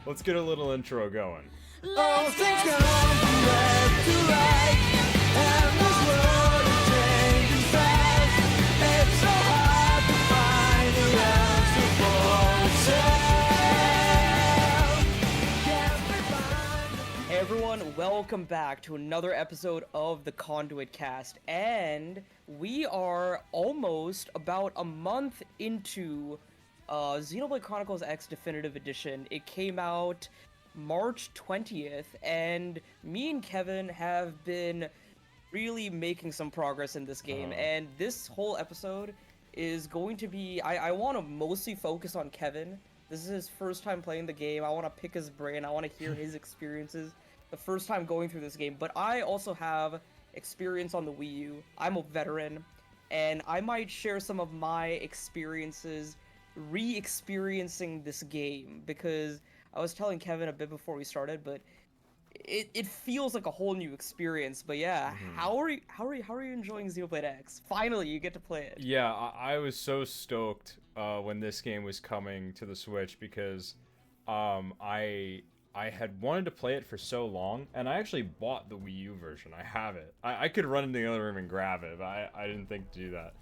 let's get a little intro going. All things come from left to right, and this world is changing fast. It's so hard to find the answer for itself. Hey everyone, welcome back to another episode of the Conduit cast, and we are almost about a month into Xenoblade Chronicles X Definitive Edition. It came out March 20th, and me and Kevin have been really making some progress in this game, and this whole episode is going to be, I want to mostly focus on Kevin. This is his first time playing the game. I want to pick his brain. I want to hear his experiences the first time going through this game, but I also have experience on the Wii U. I'm a veteran, and I might share some of my experiences re-experiencing this game, because I was telling Kevin a bit before we started, but it feels like a whole new experience. But yeah, how are you enjoying Xenoblade X? Finally, you get to play it. Yeah, I was so stoked when this game was coming to the Switch because I had wanted to play it for so long, and I actually bought the Wii U version. I have it. I could run into the other room and grab it, but I didn't think to do that.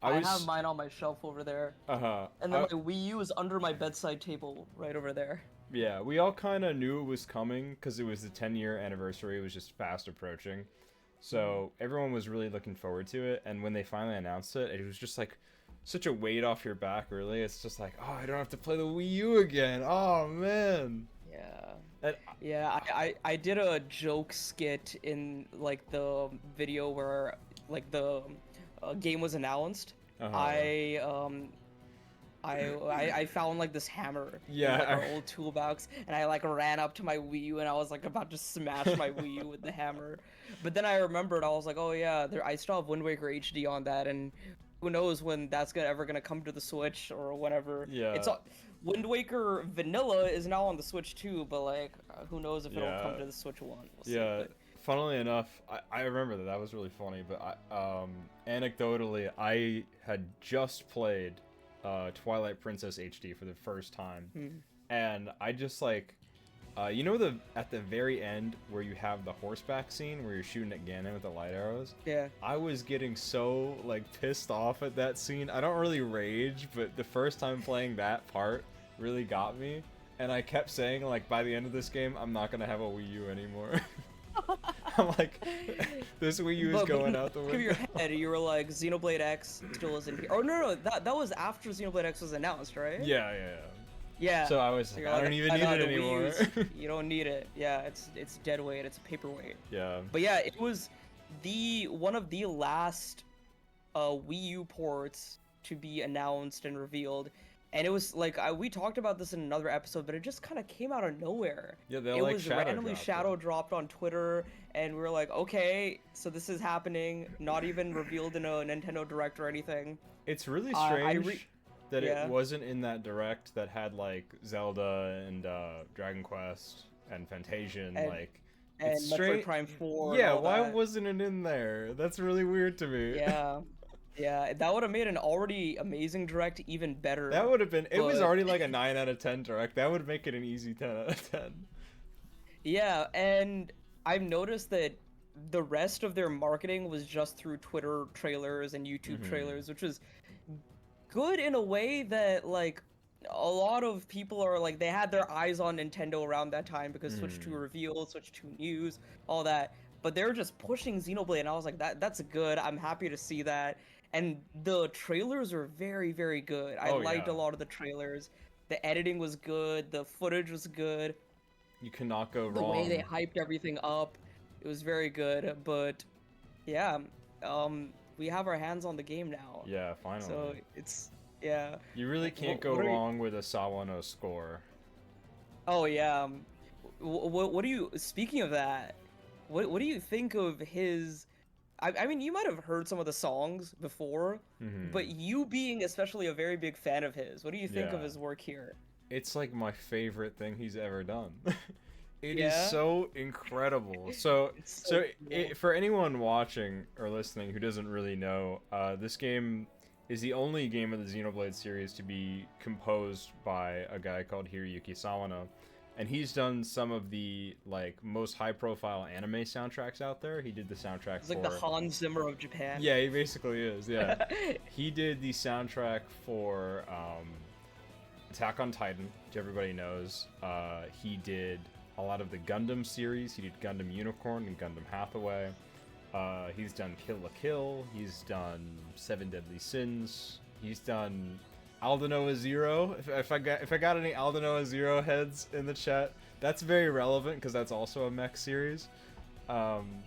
I have mine on my shelf over there. And then my Wii U is under my bedside table right over there. Yeah, we all kind of knew it was coming because it was the 10-year anniversary. It was just fast approaching. So everyone was really looking forward to it. And when they finally announced it, it was just like such a weight off your back, really. It's just like, oh, I don't have to play the Wii U again. Oh, man. Yeah. I did a joke skit in like the video where like the game was announced. I found like this hammer in like, our old toolbox, and I like ran up to my Wii U and I was like about to smash my Wii U with the hammer. But then I remembered, I was like, oh yeah, I still have Wind Waker HD on that, and who knows when that's ever gonna come to the Switch or whatever. Yeah. Wind Waker Vanilla is now on the Switch too, but like who knows if it'll come to the Switch one. We'll see. Funnily enough, I remember that was really funny, but anecdotally, I had just played Twilight Princess HD for the first time, and I just like, you know at the very end where you have the horseback scene where you're shooting at Ganon with the light arrows? Yeah. I was getting so like pissed off at that scene. I don't really rage, but the first time playing that part really got me, and I kept saying like, by the end of this game, I'm not gonna have a Wii U anymore. I'm like, this Wii U is going out the window. In your head, you were like, Xenoblade X still isn't here. Oh no, that was after Xenoblade X was announced, right? Yeah. So I was like, I don't even need it anymore. You don't need it. Yeah, it's dead weight. It's a paperweight. Yeah. But yeah, it was one of the last Wii U ports to be announced and revealed. And it was like, we talked about this in another episode, but it just kind of came out of nowhere. Yeah, it was randomly shadow dropped on Twitter, and we were like, okay, so this is happening, not even revealed in a Nintendo Direct or anything. It's really strange that it wasn't in that Direct that had like Zelda and Dragon Quest and Fantasian, and Metroid Prime 4. Yeah, why wasn't it in there? That's really weird to me. Yeah, that would have made an already amazing Direct even better. That would have been, it was already like a 9 out of 10 Direct. That would make it an easy 10 out of 10. Yeah, and I've noticed that the rest of their marketing was just through Twitter trailers and YouTube trailers, which was good in a way that like a lot of people are like, they had their eyes on Nintendo around that time because Switch 2 revealed, Switch 2 news, all that. But they were just pushing Xenoblade, and I was like, that's good. I'm happy to see that. And the trailers are very, very good. I liked a lot of the trailers. The editing was good. The footage was good. You cannot go wrong. The way they hyped everything up, it was very good. But yeah, we have our hands on the game now. Yeah, finally. So it's, yeah. You really can't go wrong with a Sawano score. Oh yeah. What do you? Speaking of that, what do you think of his? I mean, you might have heard some of the songs before, but you being especially a very big fan of his, what do you think of his work here? It's like my favorite thing he's ever done. It is so incredible. For anyone watching or listening who doesn't really know, this game is the only game of the Xenoblade series to be composed by a guy called Hiroyuki Sawano. And he's done some of the like most high-profile anime soundtracks out there. He did the soundtrack It's like the Hans Zimmer of Japan. Yeah, he basically is. Yeah, he did the soundtrack for Attack on Titan, which everybody knows. He did a lot of the Gundam series. He did Gundam Unicorn and Gundam Hathaway. He's done Kill la Kill. He's done Seven Deadly Sins. He's done Aldnoah Zero. If I got any Aldnoah Zero heads in the chat, that's very relevant because that's also a mech series. And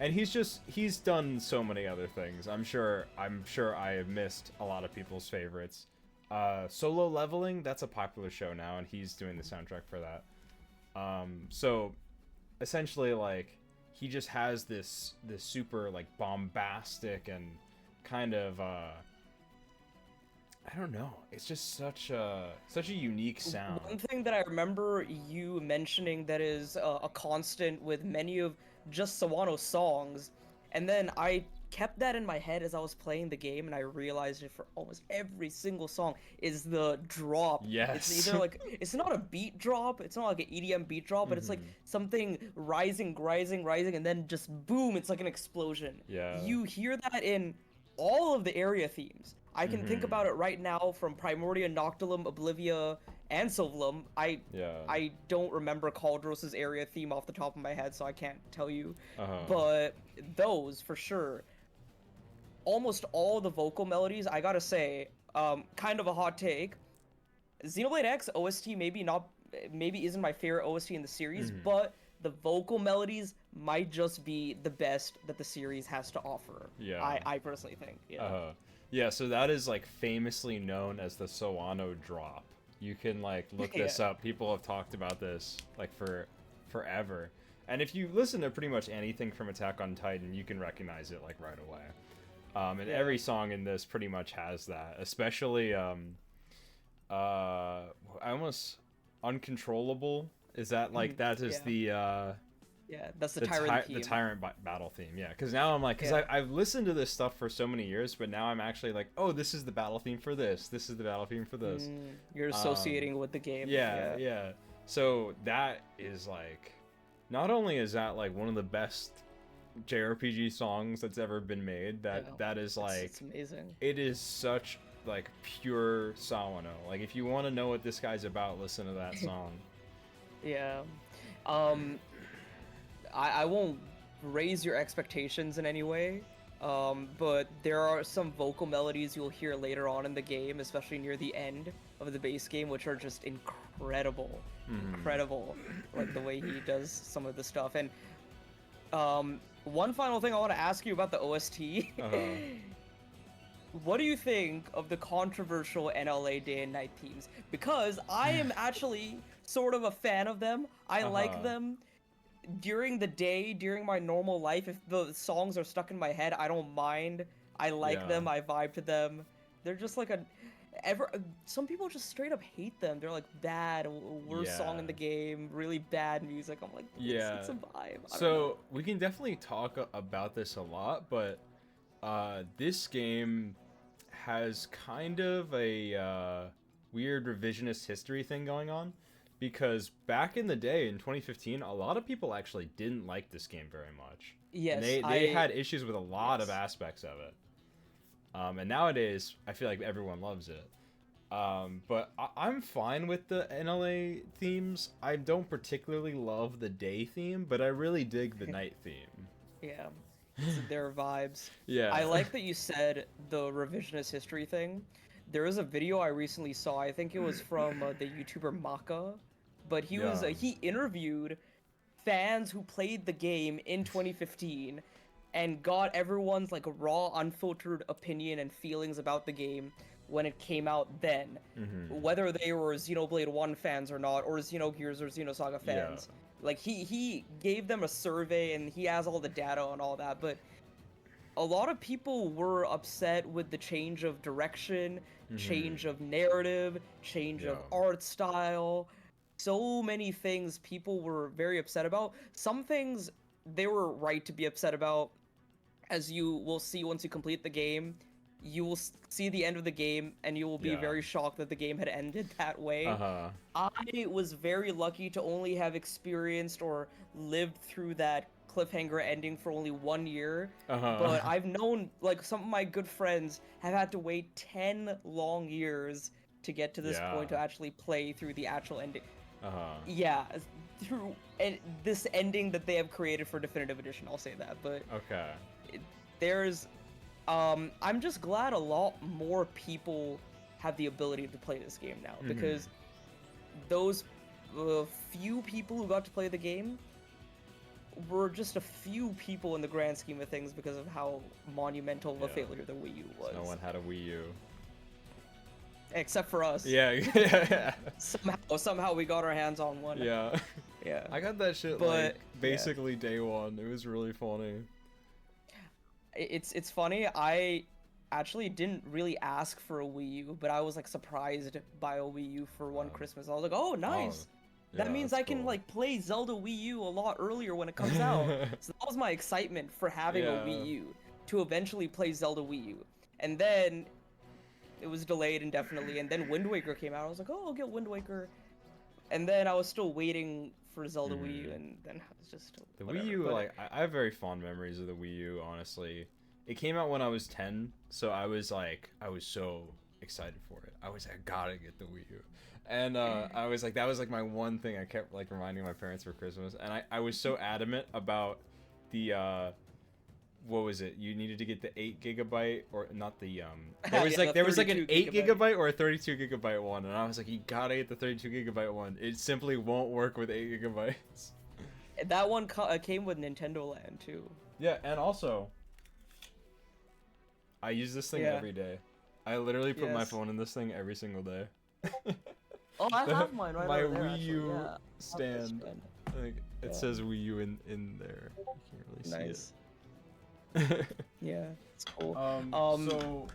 he's done so many other things. I'm sure I have missed a lot of people's favorites. Solo Leveling, that's a popular show now, and he's doing the soundtrack for that. So essentially, like, he just has this super like bombastic and kind of I don't know. It's just such a unique sound. One thing that I remember you mentioning that is a constant with many of just Sawano's songs, and then I kept that in my head as I was playing the game, and I realized it for almost every single song is the drop. Yes. It's either like, it's not a beat drop, it's not like an EDM beat drop, but it's like something rising, and then just boom, it's like an explosion. Yeah. You hear that in all of the area themes. I can think about it right now from Primordia, Noctilum, Oblivia, and Sylvalum. I don't remember Caldros's area theme off the top of my head, so I can't tell you. But those, for sure. Almost all the vocal melodies, I gotta say, kind of a hot take. Xenoblade X OST maybe isn't my favorite OST in the series, but the vocal melodies might just be the best that the series has to offer. Yeah. I personally think. Yeah, so that is like famously known as the Sawano drop. You can like look this up. People have talked about this like for forever. And if you listen to pretty much anything from Attack on Titan, you can recognize it like right away. And every song in this pretty much has that, especially Uncontrollable. Is that like that is the that's the Tyrant theme. The Tyrant battle theme, yeah. Because now I'm like, because I've listened to this stuff for so many years, but now I'm actually like, oh, this is the battle theme for this. This is the battle theme for this. You're associating with the game. Yeah. So that is like, not only is that like one of the best JRPG songs that's ever been made, that is like, it's amazing. It is such like pure Sawano. Like if you want to know what this guy's about, listen to that song. Yeah. I won't raise your expectations in any way, but there are some vocal melodies you'll hear later on in the game, especially near the end of the base game, which are just incredible. Incredible, like the way he does some of the stuff. And one final thing I want to ask you about the OST. What do you think of the controversial NLA Day and Night themes? Because I am actually sort of a fan of them. I like them. During the day, during my normal life, if the songs are stuck in my head, I don't mind. I like them, I vibe to them. They're just like some people just straight up hate them. They're like bad, worst song in the game, really bad music. I'm like, it's a vibe. So we can definitely talk about this a lot, but this game has kind of a weird revisionist history thing going on. Because back in the day, in 2015, a lot of people actually didn't like this game very much. Yes, and they had issues with a lot of aspects of it. And nowadays, I feel like everyone loves it. But I'm fine with the NLA themes. I don't particularly love the day theme, but I really dig the night theme. Yeah, their vibes. Yeah. I like that you said the revisionist history thing. There is a video I recently saw. I think it was from the YouTuber Maka. But he interviewed fans who played the game in 2015 and got everyone's like raw, unfiltered opinion and feelings about the game when it came out then. Whether they were Xenoblade 1 fans or not, or Xenogears or Xenosaga fans. Like he gave them a survey and he has all the data on all that, but a lot of people were upset with the change of direction, change of narrative, change of art style. So many things people were very upset about. Some things they were right to be upset about, as you will see once you complete the game. you will see the end of the game, and you will be Yeah. very shocked that the game had ended that way. Uh-huh. I was very lucky to only have experienced or lived through that cliffhanger ending for only 1 year. Uh-huh. But I've known, like, some of my good friends have had to wait 10 long years to get to this point to Yeah. actually play through the actual ending. Uh-huh. Yeah, through this ending that they have created for Definitive Edition, I'll say that. But Okay. there's I'm just glad a lot more people have the ability to play this game now, because those few people who got to play the game were just a few people in the grand scheme of things because of how monumental of a Yeah. failure the Wii U was. No one had a Wii U. Except for us. Yeah, yeah, Somehow we got our hands on one. yeah. Yeah. I got that shit But, like yeah. basically day one. It was really funny. It's funny, I actually didn't really ask for a Wii U, but I was like surprised by a Wii U for one Christmas. I was like, oh, nice. That yeah, means that's I can cool. like play Zelda Wii U a lot earlier when it comes out. So that was my excitement for having a Yeah. Wii U, to eventually play Zelda Wii U. And then it was delayed indefinitely, and then Wind Waker came out. I was like, oh, I'll get Wind Waker. And then I was still waiting for Zelda Wii U, and then I was just The whatever. Wii U, But like, I have very fond memories of the Wii U, honestly. It came out when I was 10, so I was so excited for it. I was like, I gotta get the Wii U. And I was like, that was like my one thing I kept like reminding my parents for Christmas. And I was so adamant about the, what was it? You needed to get the 8 GB, or not the, there was Yeah, like, the there was like an 32 8 GB or a 32 GB one. And I was like, you gotta get the 32 GB one. It simply won't work with 8 GB. that one came with Nintendo Land too. Yeah, and also, I use this thing Yeah. every day. I literally put my Yes. phone in this thing every single day. Oh, I have mine right My over there, Wii actually, U yeah. I have this stand. stand. Like, it Yeah. says Wii U in there. You can't really Nice. see it. Yeah, it's cool. So,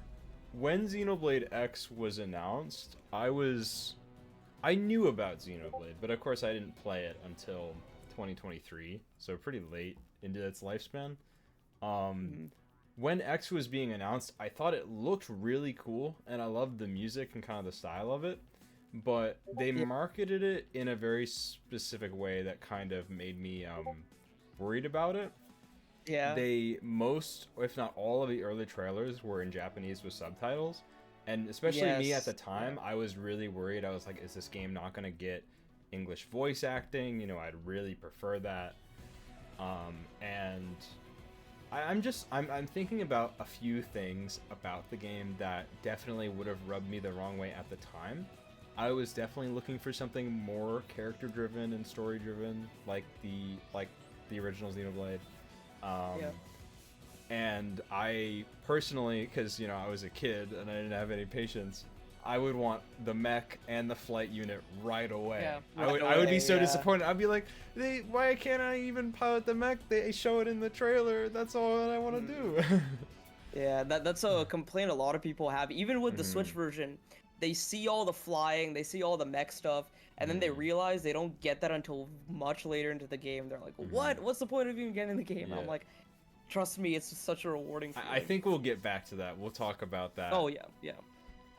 when Xenoblade X was announced, I knew about Xenoblade, but of course I didn't play it until 2023, so pretty late into its lifespan. When X was being announced, I thought it looked really cool, and I loved the music and kind of the style of it, but they marketed it in a very specific way that kind of made me worried about it. Yeah. Most, if not all, of the early trailers were in Japanese with subtitles, and especially me at Yes. the time, I was really worried. I was like, is this game not going to get English voice acting? You know, I'd really prefer that. And I'm thinking about a few things about the game that definitely would have rubbed me the wrong way at the time. I was definitely looking for something more character driven and story driven, like the original Xenoblade. Yeah. And I personally, because you know I was a kid and I didn't have any patience, I would want the mech and the flight unit right away. Yeah, I would be away, so yeah. disappointed. I'd be like, why can't I even pilot the mech? They show it in the trailer. That's all that I want to do. Yeah, that's a complaint a lot of people have. Even with the Switch version, they see all the flying, they see all the mech stuff, and then they realize they don't get that until much later into the game. They're like, what? What's the point of even getting in the game? Yeah. I'm like, trust me, it's just such a rewarding feeling. I think we'll get back to that. We'll talk about that. Oh, yeah, yeah.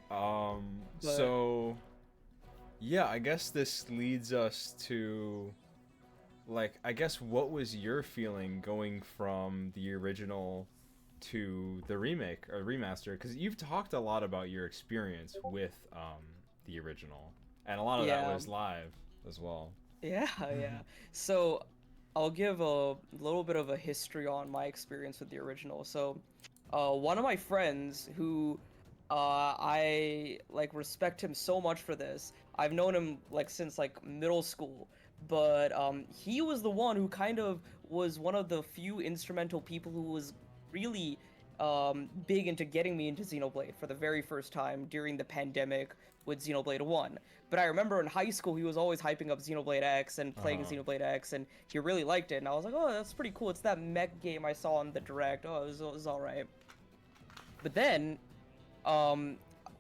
But- So, yeah, I guess this leads us to, like, I guess what was your feeling going from the original to the remake or remaster? Because you've talked a lot about your experience with the original, and a lot of that Yeah. was live as well. Yeah, yeah. So I'll give a little bit of a history on my experience with the original. So one of my friends who I like respect him so much for this. I've known him like since like middle school, but he was the one who kind of was one of the few instrumental people who was really big into getting me into Xenoblade for the very first time during the pandemic with Xenoblade 1. But I remember in high school he was always hyping up Xenoblade X and playing Xenoblade X, and he really liked it, and I was like, oh, that's pretty cool. It's that mech game I saw on the Direct. Oh, it was alright. But then,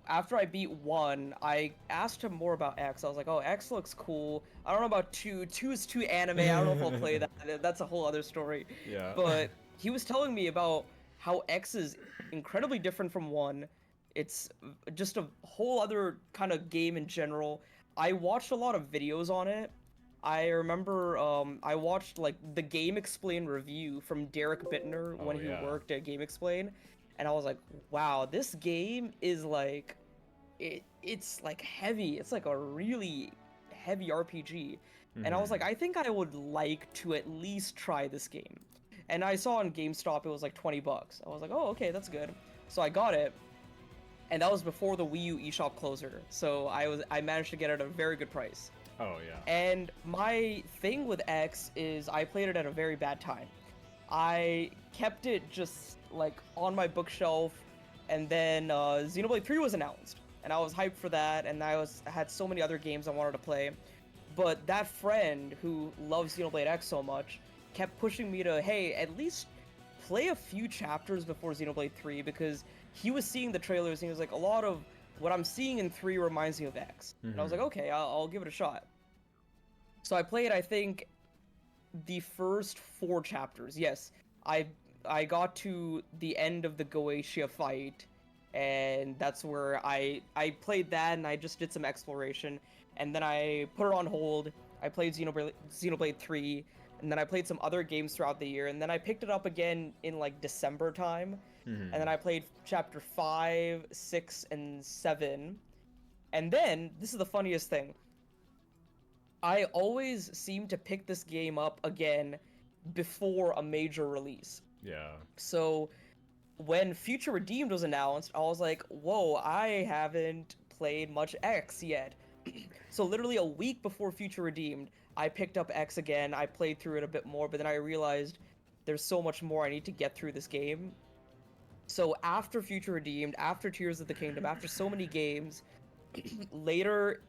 after I beat 1, I asked him more about X. I was like, oh, X looks cool. I don't know about 2. 2 is too anime. I don't know if I'll play that. That's a whole other story. Yeah. But he was telling me about how X is incredibly different from 1. It's just a whole other kind of game in general. I watched a lot of videos on it. I remember I watched like the Game Explain review from Derek Bittner when he yeah. worked at Game Explain, and I was like, wow, this game is like it's like heavy. It's like a really heavy RPG. And I was like, I think I would like to at least try this game. And I saw on GameStop it was like 20 bucks. I was like, oh, okay, that's good. So I got it. And that was before the Wii U eShop closer. So I managed to get it at a very good price. Oh yeah. And my thing with X is I played it at a very bad time. I kept it just like on my bookshelf, and then Xenoblade 3 was announced, and I was hyped for that, and I had so many other games I wanted to play. But that friend who loves Xenoblade X so much kept pushing me to, hey, at least play a few chapters before Xenoblade 3, because he was seeing the trailers and he was like, a lot of what I'm seeing in 3 reminds me of X. And I was like, okay, I'll give it a shot. So I played, I think, the first 4 chapters. Yes, I got to the end of the Goetia fight, and that's where I played that, and I just did some exploration, and then I put it on hold. I played Xenoblade 3, and then I played some other games throughout the year, and then I picked it up again in like December time, and then I played chapter 5, 6, and 7, and then, this is the funniest thing, I always seem to pick this game up again before a major release. Yeah. So when Future Redeemed was announced, I was like, whoa, I haven't played much X yet. So literally a week before Future Redeemed, I picked up X again, I played through it a bit more, but then I realized there's so much more I need to get through this game. So after Future Redeemed, after Tears of the Kingdom, after so many games, later,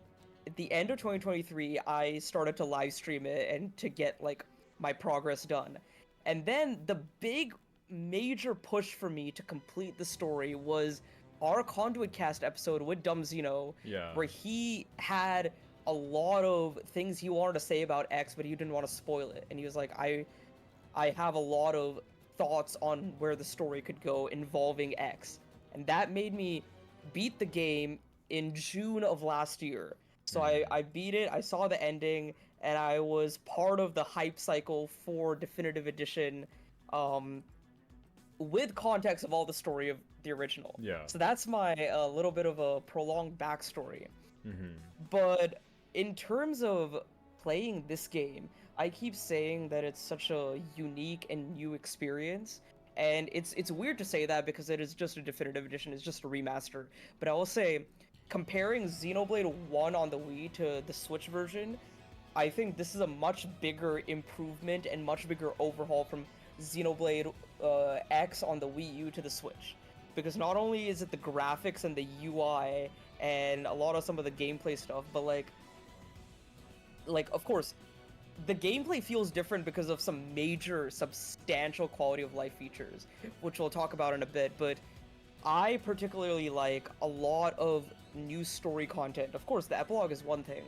at the end of 2023, I started to live stream it and to get, like, my progress done. And then the big major push for me to complete the story was our Conduit cast episode with Dumb Zeno, where he had a lot of things he wanted to say about X, but he didn't want to spoil it. And he was like, I have a lot of thoughts on where the story could go involving X. And that made me beat the game in June of last year. So I beat it, I saw the ending, and I was part of the hype cycle for Definitive Edition, with context of all the story of the original. Yeah. So that's my little bit of a prolonged backstory. But in terms of playing this game, I keep saying that it's such a unique and new experience. And it's weird to say that because it is just a Definitive Edition, it's just a remaster. But I will say, comparing Xenoblade 1 on the Wii to the Switch version, I think this is a much bigger improvement and much bigger overhaul from Xenoblade X on the Wii U to the Switch. Because not only is it the graphics and the UI and a lot of some of the gameplay stuff, but like of course, the gameplay feels different because of some major, substantial quality of life features, which we'll talk about in a bit, but I particularly like a lot of new story content. Of course, the epilogue is one thing,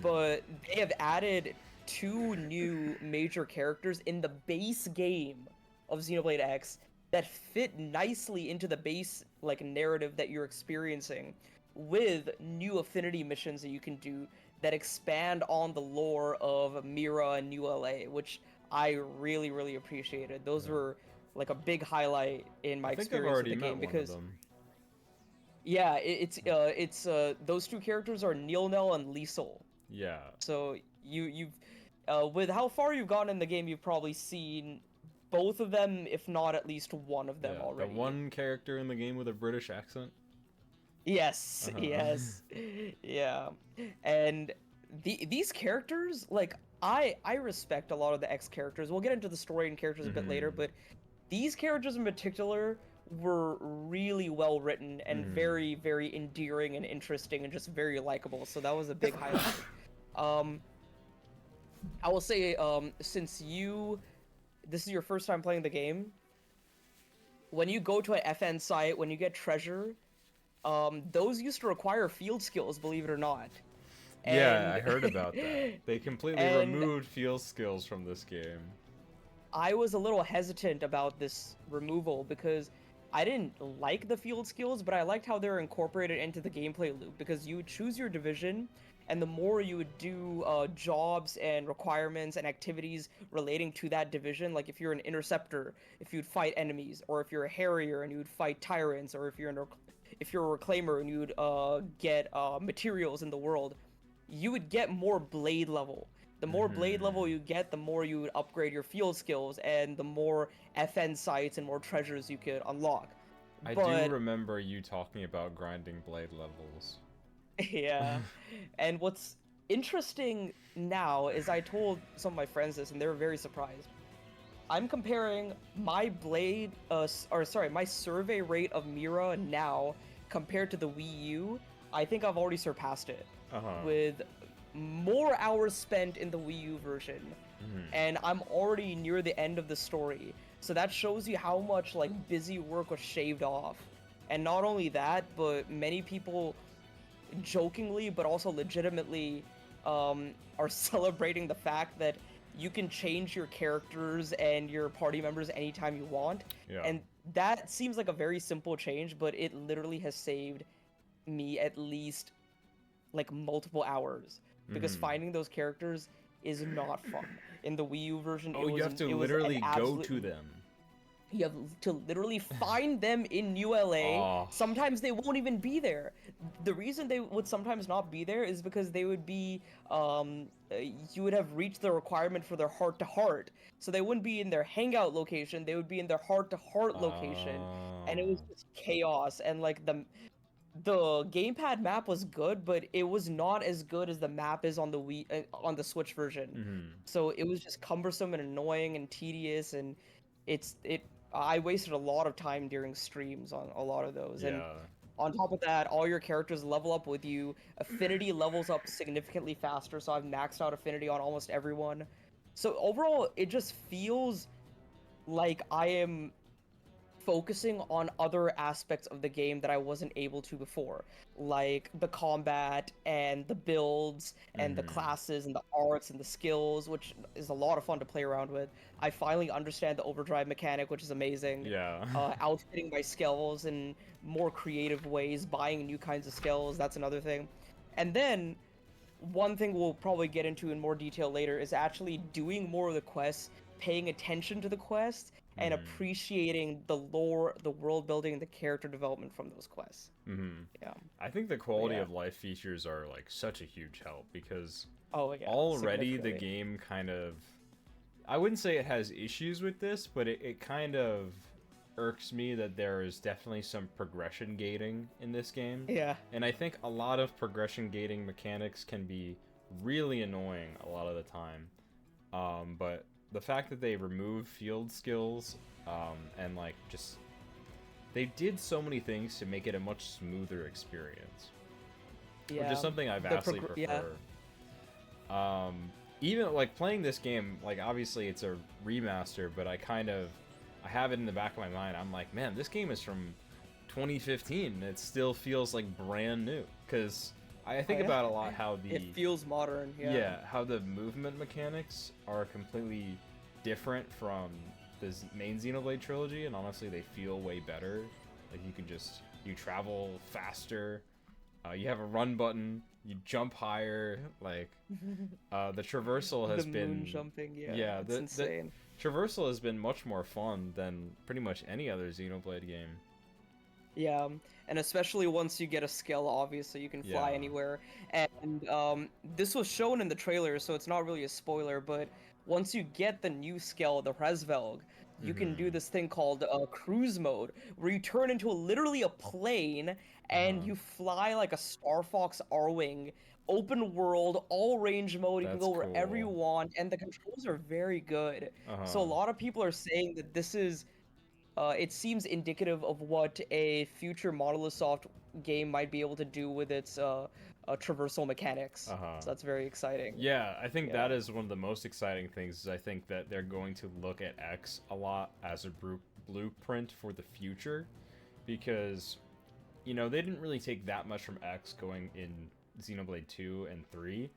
but they have added 2 new major characters in the base game of Xenoblade X that fit nicely into the base like narrative that you're experiencing, with new affinity missions that you can do that expand on the lore of Mira and New LA, which I really, really appreciated. Those were like a big highlight in my experience with the game, because yeah, it's those 2 characters are Nil and Liesel. Yeah. So you've with how far you've gotten in the game, you've probably seen both of them, if not at least one of them already. The one character in the game with a British accent. Yes, yes, yeah, and these characters, like, I respect a lot of the X characters. We'll get into the story and characters a bit later, but these characters in particular were really well written and very, very endearing and interesting and just very likable. So that was a big highlight. I will say, since this is your first time playing the game, when you go to an FN site, when you get treasure, those used to require field skills, believe it or not. Yeah, I heard about that. They completely removed field skills from this game. I was a little hesitant about this removal because I didn't like the field skills, but I liked how they're incorporated into the gameplay loop because you would choose your division, and the more you would do jobs and requirements and activities relating to that division, like if you're an interceptor, if you'd fight enemies, or if you're a harrier and you would fight tyrants, or if you're a reclaimer and you would get materials in the world, you would get more blade level. The more blade level you get, the more you would upgrade your field skills, and the more FN sites and more treasures you could unlock. I But do remember you talking about grinding blade levels. yeah, and what's interesting now is I told some of my friends this, and they were very surprised. I'm comparing my my survey rate of Mira now compared to the Wii U. I think I've already surpassed it with more hours spent in the Wii U version, and I'm already near the end of the story. So that shows you how much like busy work was shaved off. And not only that, but many people jokingly but also legitimately are celebrating the fact that you can change your characters and your party members anytime you want. Yeah. And that seems like a very simple change, but it literally has saved me at least like multiple hours because finding those characters is not fun. In the Wii U version, Oh, you have to literally go to them. You have to literally find them in New LA. Oh. Sometimes they won't even be there. The reason they would sometimes not be there is because they would be, you would have reached the requirement for their heart-to-heart. So they wouldn't be in their hangout location, they would be in their heart-to-heart location. And it was just chaos. And like the gamepad map was good, but it was not as good as the map is on the on the Switch version. So it was just cumbersome and annoying and tedious, and I wasted a lot of time during streams on a lot of those. Yeah. And on top of that, all your characters level up with you. Affinity levels up significantly faster, so I've maxed out Affinity on almost everyone. So overall, it just feels like I am focusing on other aspects of the game that I wasn't able to before, like the combat and the builds and the classes and the arts and the skills, which is a lot of fun to play around with. I finally understand the overdrive mechanic, which is amazing. Yeah. Outfitting my skills in more creative ways, buying new kinds of skills, that's another thing. And then one thing we'll probably get into in more detail later is actually doing more of the quests, paying attention to the quests, and appreciating the lore, the world building, and the character development from those quests. Yeah. I think the quality of life features are like such a huge help because yeah, already the game kind of, I wouldn't say it has issues with this, but it kind of irks me that there is definitely some progression gating in this game. Yeah. And I think a lot of progression gating mechanics can be really annoying a lot of the time. But the fact that they remove field skills, and like just they did so many things to make it a much smoother experience. Yeah. Which is something I vastly prefer. Yeah. Even like playing this game, like obviously it's a remaster, but I have it in the back of my mind. I'm like, man, this game is from 2015. It still feels like brand new. Because I think about a lot how it feels modern. Yeah. How the movement mechanics are completely different from the main Xenoblade trilogy, and honestly, they feel way better. Like you travel faster. You have a run button. You jump higher. Like the traversal has been moon jumping. Yeah, it's insane. The traversal has been much more fun than pretty much any other Xenoblade game. Yeah, and especially once you get a skill, obviously you can fly anywhere. And this was shown in the trailer, so it's not really a spoiler, but once you get the new skill, the Resvelg, you can do this thing called cruise mode, where you turn into literally a plane and you fly like a Star Fox R-Wing, open world, all range mode. You can go wherever you want, and the controls are very good. So a lot of people are saying that this is it seems indicative of what a future Monolith Soft game might be able to do with its traversal mechanics. So that's very exciting. Yeah, I think that is one of the most exciting things. Is I think that they're going to look at X a lot as a blueprint for the future, because they didn't really take that much from X going in Xenoblade 2 and 3,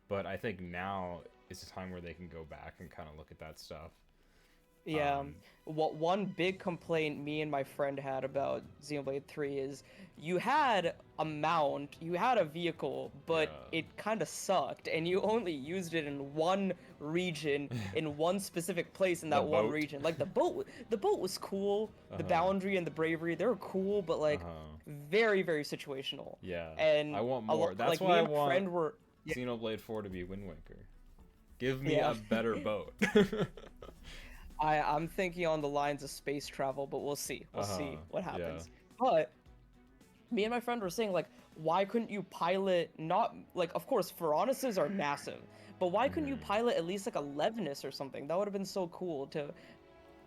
but I think now is the time where they can go back and kind of look at that stuff. Yeah. Um, What one big complaint me and my friend had about Xenoblade 3 is you had a mount, you had a vehicle, but Yeah. it kind of sucked, and you only used it in one region, in one specific place in The that one boat. region. Like the boat was cool, the Uh-huh. boundary and the bravery, they were cool, but like Uh-huh. very, very situational. Yeah. And I want a more. That's like why me I and my want friend were yeah, Xenoblade 4 to be Wind Waker. Give me yeah. a better boat. I'm thinking on the lines of space travel, but we'll see. We'll see what Yeah. happens. But me and my friend were saying like, why couldn't you pilot not like of course Ferronuses are massive, but why couldn't you Mhm. pilot at least like a Levinus or something? That would have been so cool to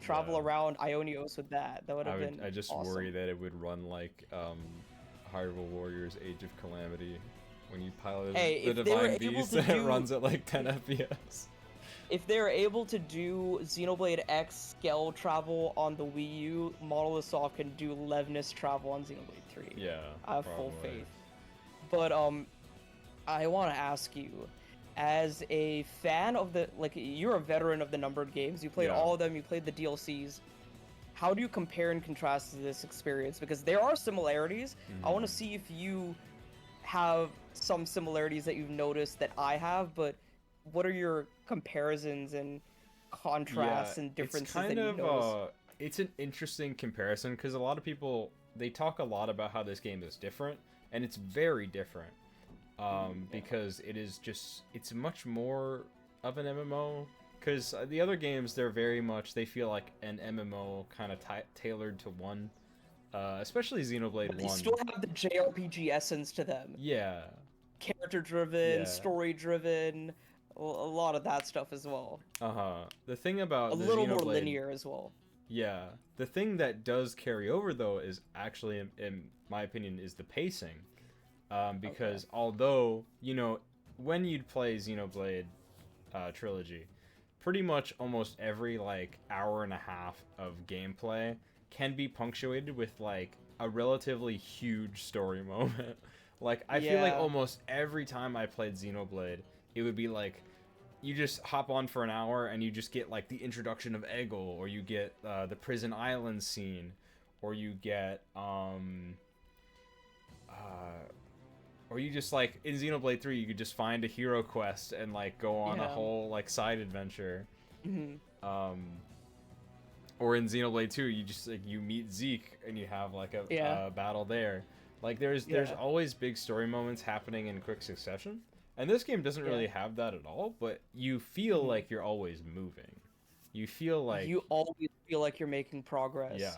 travel Yeah. around Ionios with that. That would have been I just awesome. worry that it would run like Hyrule Warriors Age of Calamity when you pilot Hey, the if they were Divine able Beast to and it do- runs at like 10 FPS. If they're able to do Xenoblade X scale travel on the Wii U, Monolith Soft can do Levinus travel on Xenoblade 3. Yeah. I have full probably. faith. But I want to ask you, as a fan of the like, you're a veteran of the numbered games. You played Yeah. all of them. You played the DLCs. How do you compare and contrast this experience? Because there are similarities. I want to Mhm. see if you have some similarities that you've noticed that I have. But what are your comparisons and contrasts and differences it's kind that of you notice? it's an interesting comparison because a lot of people they talk a lot about how this game is different, and it's very different. Because it is just it's much more of an MMO. Because the other games they're very much they feel like an MMO kind of tailored to one, especially Xenoblade But they 1. still have the JRPG essence to them. Yeah, Character driven, yeah. story driven, a lot of that stuff as well. The thing about A the little more Xenoblade, linear as well. yeah, the thing that does carry over though is actually, in my opinion, is the pacing. Because although when you'd play Xenoblade trilogy, pretty much almost every like hour and a half of gameplay can be punctuated with like a relatively huge story moment. Like I feel like Yeah. almost every time I played Xenoblade, it would be like you just hop on for an hour and you just get like the introduction of Eggle, or you get the prison island scene, or you get or you just like in Xenoblade 3 you could just find a hero quest and like go on a Yeah. whole like side adventure. Mhm. Or in Xenoblade 2 you just like you meet Zeke and you have like a Yeah. battle there. Like there's Yeah. always big story moments happening in quick succession. And this game doesn't really Yeah. have that at all, but you feel Mhm. like you're always moving. You feel like You always feel like you're making progress. yeah.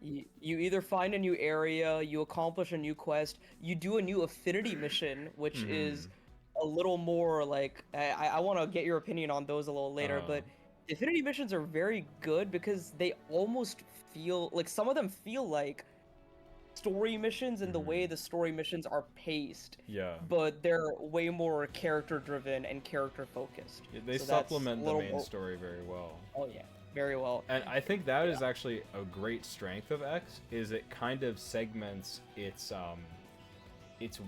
You either find a new area, you accomplish a new quest, you do a new affinity mission, which is a little more like I want to get your opinion on those a little later, but affinity missions are very good because they almost feel like some of them feel like story missions in the way the story missions are paced, Yeah. but they're way more character driven and character focused. They So that's supplement a the little main more- story very well. Oh yeah, very well. And I think that is actually a great strength of X, is it kind of segments its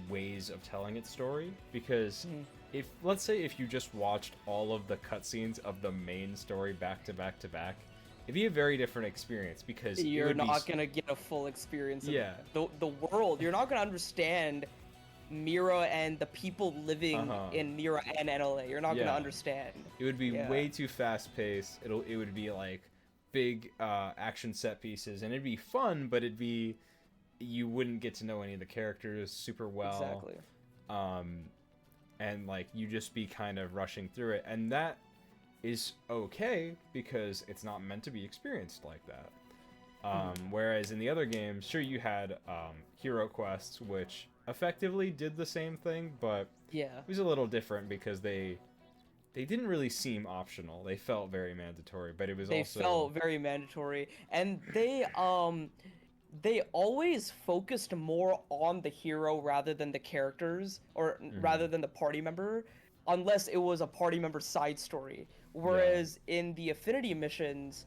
ways of telling its story. Because if let's say if you just watched all of the cutscenes of the main story back to back to back, it'd be a very different experience because it You're would be not gonna get a full experience of Yeah. the world. You're not gonna understand Mira and the people living in Mira and NLA. You're not Yeah. gonna understand. It would be Yeah. way too fast paced. It would be like big action set pieces, and it'd be fun, but you wouldn't get to know any of the characters super well. Exactly. And like you just be kind of rushing through it, and that is okay because it's not meant to be experienced like that. Whereas in the other games, sure, you had hero quests, which effectively did the same thing, but Yeah. it was a little different because they didn't really seem optional. They felt very mandatory, but it was They also felt very mandatory, and they always focused more on the hero rather than the characters, or rather than the party member, unless it was a party member side story. Whereas in the affinity missions,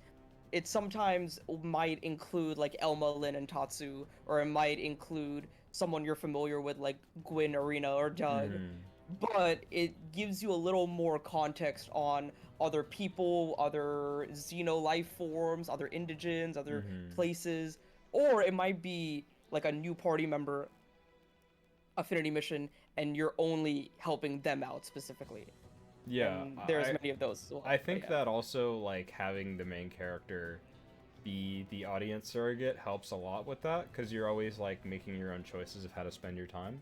it sometimes might include like Elma, Lin, and Tatsu, or it might include someone you're familiar with like Gwyn, Arena, or Doug. but it gives you a little more context on other people, other xeno life forms, other indigens, other places, or it might be like a new party member affinity mission and you're only helping them out specifically. Yeah, And there's many of those as well. I think yeah. that also, like, having the main character be the audience surrogate helps a lot with that, because you're always, like, making your own choices of how to spend your time.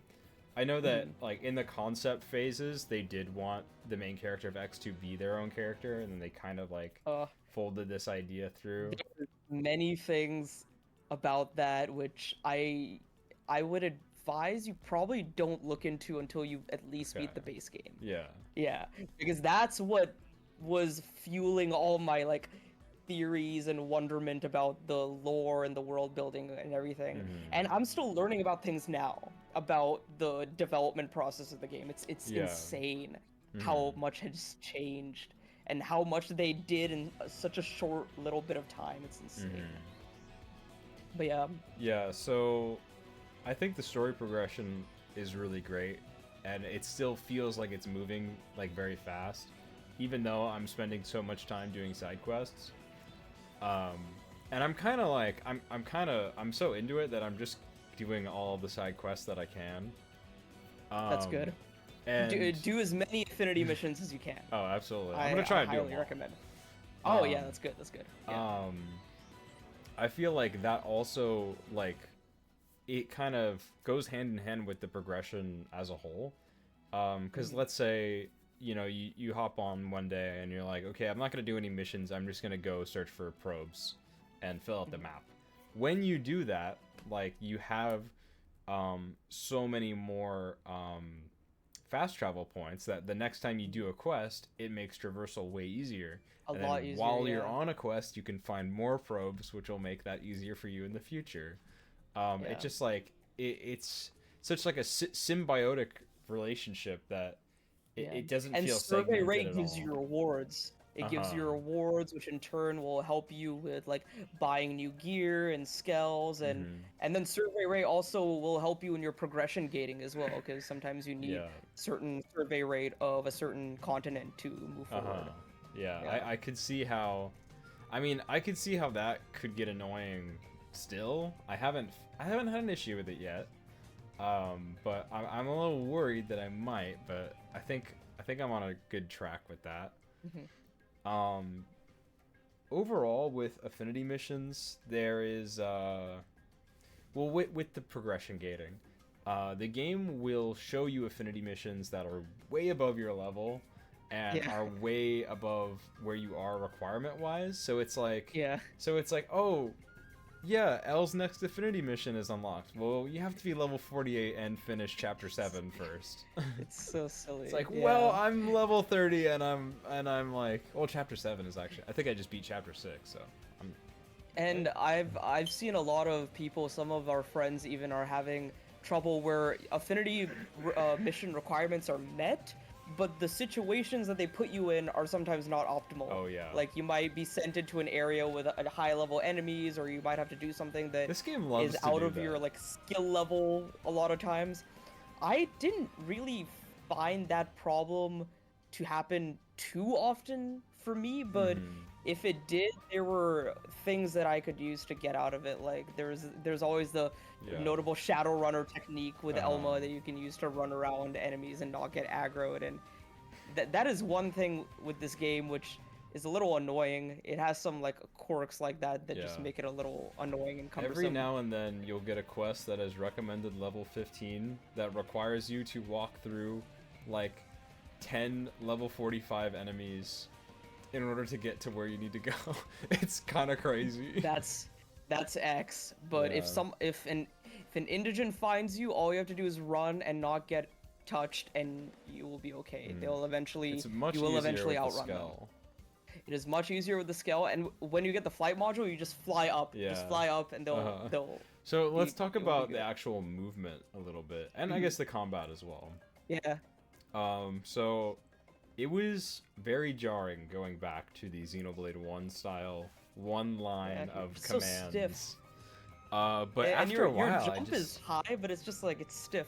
I know that, like, in the concept phases, they did want the main character of X to be their own character, and then they kind of, like, folded this idea through. There's many things about that which I would advise you probably don't look into until you at least beat the base game. Yeah. Yeah, because that's what was fueling all my like theories and wonderment about the lore and the world building and everything. And I'm still learning about things now, about the development process of the game. It's insane how much has changed and how much they did in such a short little bit of time. It's insane. But yeah. Yeah, so I think the story progression is really great, and it still feels like it's moving like very fast, even though I'm spending so much time doing side quests. And I'm kind of like I'm so into it that I'm just doing all of the side quests that I can. That's good. And do as many affinity missions as you can. Oh, absolutely. I'm gonna try to do them all. I highly recommend it. Oh yeah, that's good. That's good. Yeah. I feel like that also, like, it kind of goes hand in hand with the progression as a whole. Because let's say, you know, you hop on one day and you're like, okay, I'm not going to do any missions. I'm just going to go search for probes and fill out the map. When you do that, like, you have so many more fast travel points that the next time you do a quest, it makes traversal way easier. A lot easier, while you're on a quest, you can find more probes, which will make that easier for you in the future. It just, like, it's such, like, a symbiotic relationship that it doesn't feel segmented survey rate at gives all. you rewards. It gives you rewards, which in turn will help you with like buying new gear and skills, and then survey rate also will help you in your progression gating as well, because sometimes you need certain survey rate of a certain continent to move forward. Yeah, I could see how, I could see how that could get annoying. Still, I haven't had an issue with it yet, but I'm a little worried that I might. But I think I'm on a good track with that. Overall, with affinity missions, there is well, with the progression gating, the game will show you affinity missions that are way above your level and are way above where you are requirement wise. So it's like oh yeah, L's next affinity mission is unlocked. Well, you have to be level 48 and finish chapter 7 first. It's so silly. It's like, well, I'm level 30 and I'm like, well, chapter 7 is actually, I think I just beat chapter 6, so I'm. And I've seen a lot of people, some of our friends even are having trouble where affinity mission requirements are met, but the situations that they put you in are sometimes not optimal. Oh yeah. Like you might be sent into an area with a high level enemies, or you might have to do something that this game loves is to out do of that. your like skill level a lot of times. I didn't really find that problem to happen too often for me, but if it did, there were things that I could use to get out of it. Like there's always the notable shadow runner technique with Elma that you can use to run around enemies and not get aggroed, and that is one thing with this game which is a little annoying. It has some like quirks like that just make it a little annoying and cumbersome. Every now and then you'll get a quest that is recommended level 15 that requires you to walk through like 10 level 45 enemies in order to get to where you need to go. It's kind of crazy. That's X, but if an indigen finds you, all you have to do is run and not get touched, and you will be okay. They'll eventually you will eventually outrun them. It is much easier with the scale, and when you get the flight module, you just fly up. Just fly up, and they'll. So let's talk about the actual movement a little bit, and I guess the combat as well. Yeah. So it was very jarring going back to the Xenoblade 1 style one line of commands. So stiff. But after a while, your jump is high, but it's just like it's stiff.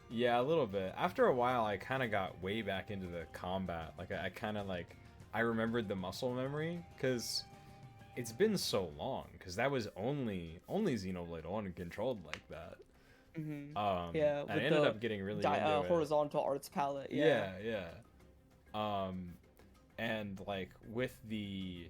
Yeah, a little bit. After a while, I kind of got way back into the combat. Like, I kind of like, I remembered the muscle memory, because it's been so long, because that was only Xenoblade 1 controlled like that. Yeah, I with ended the up getting really into it. horizontal arts palette. Yeah, yeah. And like with the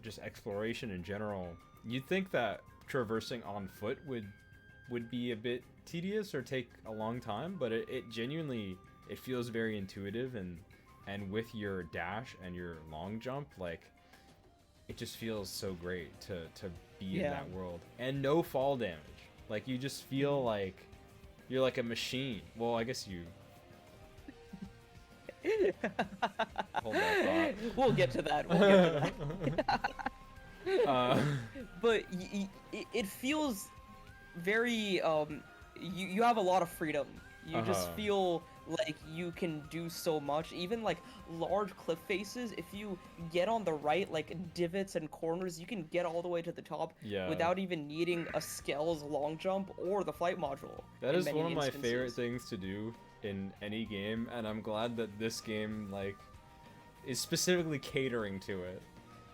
just exploration in general, you'd think that traversing on foot would be a bit tedious or take a long time, but it genuinely, it feels very intuitive, and with your dash and your long jump, like, it just feels so great to be in that world. And no fall damage. Like, you just feel like you're like a machine. Well, I guess you... Hold that thought. We'll get to that. We'll get to that. But it feels very you have a lot of freedom. You just feel like you can do so much. Even like large cliff faces, if you get on the right like divots and corners, you can get all the way to the top without even needing a Scales long jump or the flight module. That is one of my favorite things to do in any game, and I'm glad that this game like is specifically catering to it.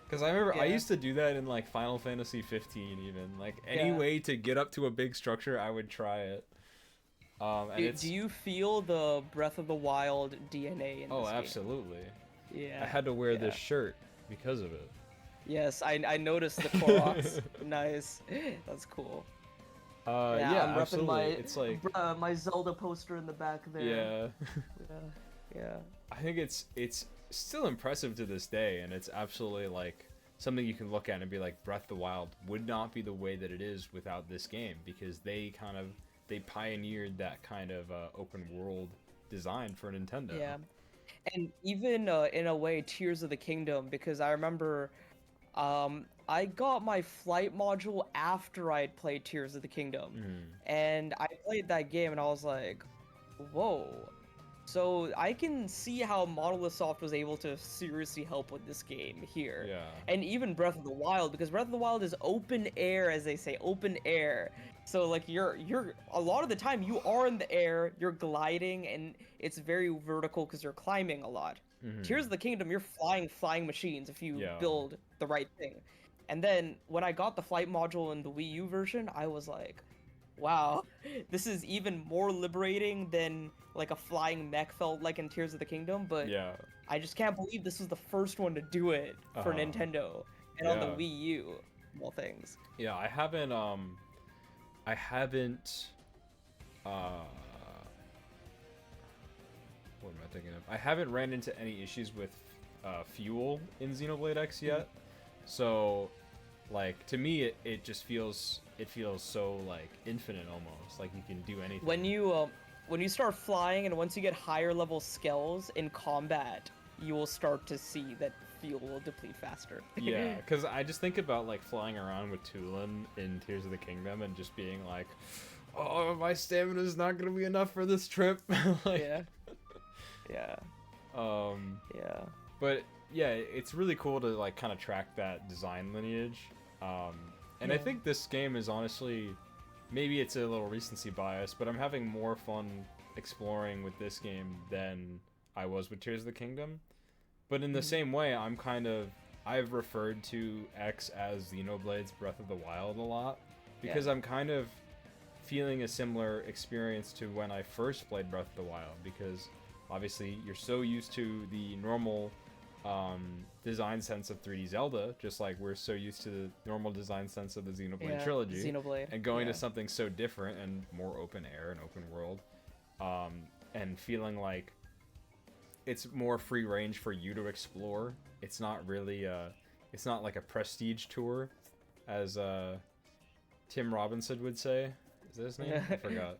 Because I remember I used to do that in like Final Fantasy 15 even. Like any way to get up to a big structure, I would try it. Do you feel the Breath of the Wild DNA in this game? Absolutely. Yeah. I had to wear this shirt because of it. Yes, I noticed the Koroks. Nice. That's cool. I'm repping absolutely. It's like my Zelda poster in the back there. Yeah. I think it's still impressive to this day, and it's absolutely like something you can look at and be like, Breath of the Wild would not be the way that it is without this game, because they pioneered that kind of open world design for Nintendo. Yeah, and even in a way, Tears of the Kingdom, because I remember I got my flight module after I'd played Tears of the Kingdom, and I played that game and I was like, whoa. So I can see how Monolith Soft was able to seriously help with this game here. Yeah. And even Breath of the Wild, because Breath of the Wild is open air, as they say, open air. So like you're a lot of the time you are in the air, you're gliding, and it's very vertical because you're climbing a lot. Tears of the Kingdom, you're flying machines if you build the right thing. And then when I got the flight module in the Wii U version, I was like, wow, this is even more liberating than like a flying mech felt like in Tears of the Kingdom, but I just can't believe this was the first one to do it for Nintendo and on the Wii U, of all things. Yeah, I haven't what am I thinking of? I haven't ran into any issues with fuel in Xenoblade X yet. So like to me it just feels so like infinite almost, like you can do anything. When you start flying and once you get higher level skills in combat, you will start to see that fuel will deplete faster. Yeah, because I just think about like flying around with Tulin in Tears of the Kingdom and just being like, oh, my stamina is not gonna be enough for this trip. Like, yeah. But yeah, it's really cool to like kind of track that design lineage. And I think this game is honestly, maybe it's a little recency bias, but I'm having more fun exploring with this game than I was with Tears of the Kingdom. But in the same way, I've referred to X as Xenoblade's Breath of the Wild a lot, because I'm kind of feeling a similar experience to when I first played Breath of the Wild, because obviously you're so used to the normal design sense of 3D Zelda, just like we're so used to the normal design sense of the Xenoblade trilogy. And going to something so different and more open air and open world, and feeling like it's more free range for you to explore. It's not really it's not like a prestige tour, as Tim Robinson would say. Is that his name? I forgot.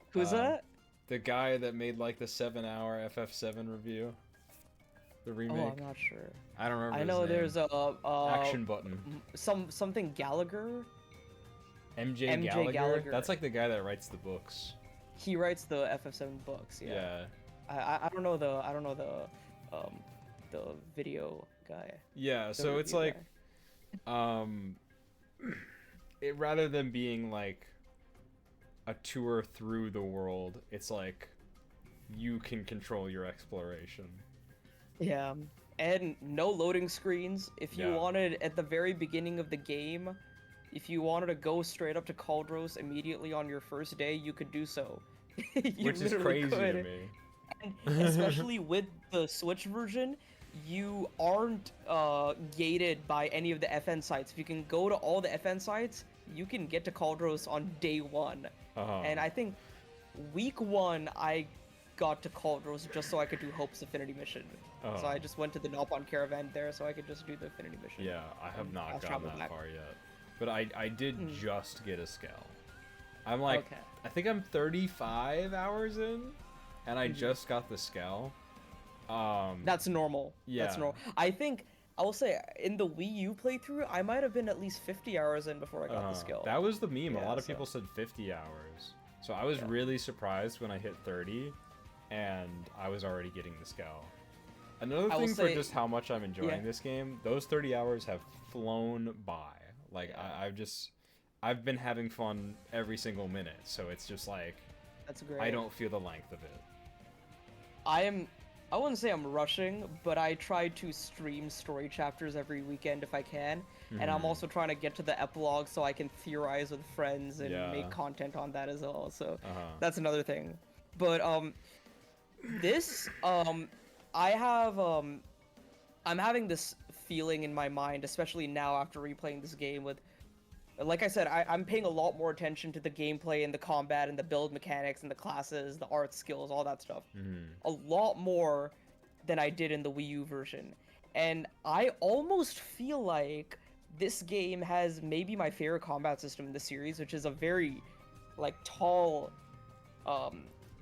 Who's that? The guy that made like the 7-hour FF7 review. The remake. Oh, I'm not sure. I don't remember. I know there's a Action Button. Something Gallagher. MJ Gallagher. That's like the guy that writes the books. He writes the FF7 books. Yeah. I don't know the video guy. Yeah. So it's like, it rather than being like a tour through the world. It's like you can control your exploration. Yeah, and no loading screens. If you Yeah. wanted at the very beginning of the game, if you wanted to go straight up to Cauldros immediately on your first day, you could do so. You Which is literally crazy could. to me. And especially with the Switch version, you aren't gated by any of the FN sites. If you can go to all the FN sites, you can get to Cauldros on day 1. Uh-huh. And I think week 1, I got to Cauldros just so I could do Hope's Affinity mission. So I just went to the Nopon Caravan there so I could just do the Affinity mission. Yeah, I have And not I'll gotten travel that back. far yet. But I did just get a scale. I'm like, Okay. I think I'm 35 hours in, and I just got the scale. That's normal. Yeah. That's normal. I think, I will say, in the Wii U playthrough, I might have been at least 50 hours in before I got the skill. That was the meme. A Yeah, lot of so- people said 50 hours. So I was Yeah. really surprised when I hit 30, and I was already getting the scale. Another I will thing for say- just how much I'm enjoying yeah. this game, those 30 hours have flown by. Like, Yeah. I've been having fun every single minute, so it's just like, That's great. I don't feel the length of it. I wouldn't say I'm rushing, but I try to stream story chapters every weekend if I can. And I'm also trying to get to the epilogue so I can theorize with friends and Yeah. make content on that as well. So Uh-huh. that's another thing. But this I'm having this feeling in my mind, especially now after replaying this game with, like I said, I'm paying a lot more attention to the gameplay and the combat and the build mechanics and the classes, the art skills, all that stuff. A lot more than I did in the Wii U version. And I almost feel like this game has maybe my favorite combat system in the series, which is a very, like, tall,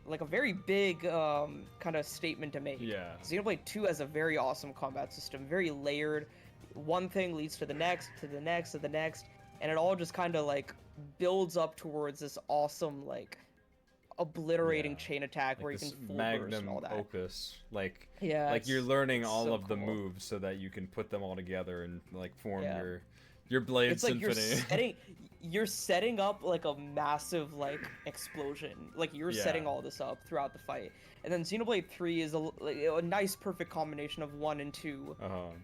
like a very big kind of statement to make. Yeah. Xenoblade 2 has a very awesome combat system, very layered. One thing leads to the next, to the next, to the next, and it all just kind of like builds up towards this awesome like obliterating Yeah. chain attack Like where you this can full burst and magnum all that. opus. Like, Yeah, like you're it's- learning it's all so of the cool. moves so that you can put them all together and like form Yeah. your blade It's like symphony. you're setting up like a massive like explosion. Like you're setting Yeah. all this up throughout the fight. And then Xenoblade 3 is a nice perfect combination of 1 and 2.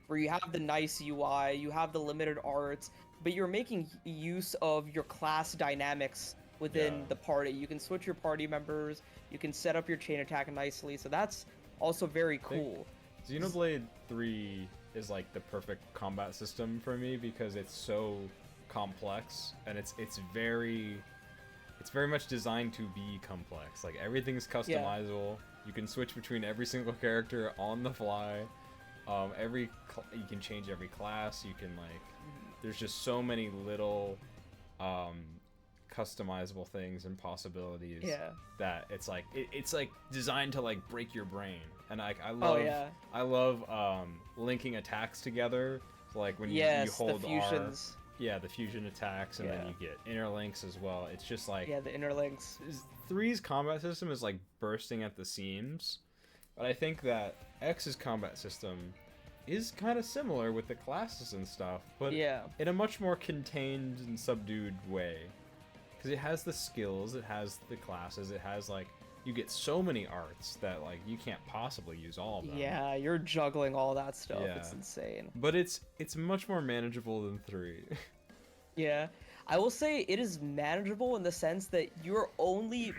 Where you have the nice UI, you have the limited arts, but you're making use of your class dynamics within Yeah. the party. You can switch your party members, you can set up your chain attack nicely, so that's also very cool. Xenoblade 3 is like the perfect combat system for me because it's so complex and it's very much designed to be complex. Like everything's customizable. You can switch between every single character on the fly. You can change every class. You can like there's just so many little customizable things and possibilities Yeah. that it's like it's like designed to like break your brain. And I love yeah. I love linking attacks together. So like when you Yes, hold the fusions. R, yeah, the fusion attacks, and then Yeah. you get interlinks as well. It's just like Yeah, the interlinks. 3's combat system is like bursting at the seams, but I think that X's combat system is kind of similar with the classes and stuff, but Yeah. in a much more contained and subdued way. Because it has the skills, it has the classes, it has like you get so many arts that like you can't possibly use all of them. Yeah, you're juggling all that stuff. Yeah. It's insane. But it's much more manageable than 3. Yeah. I will say it is manageable in the sense that you're only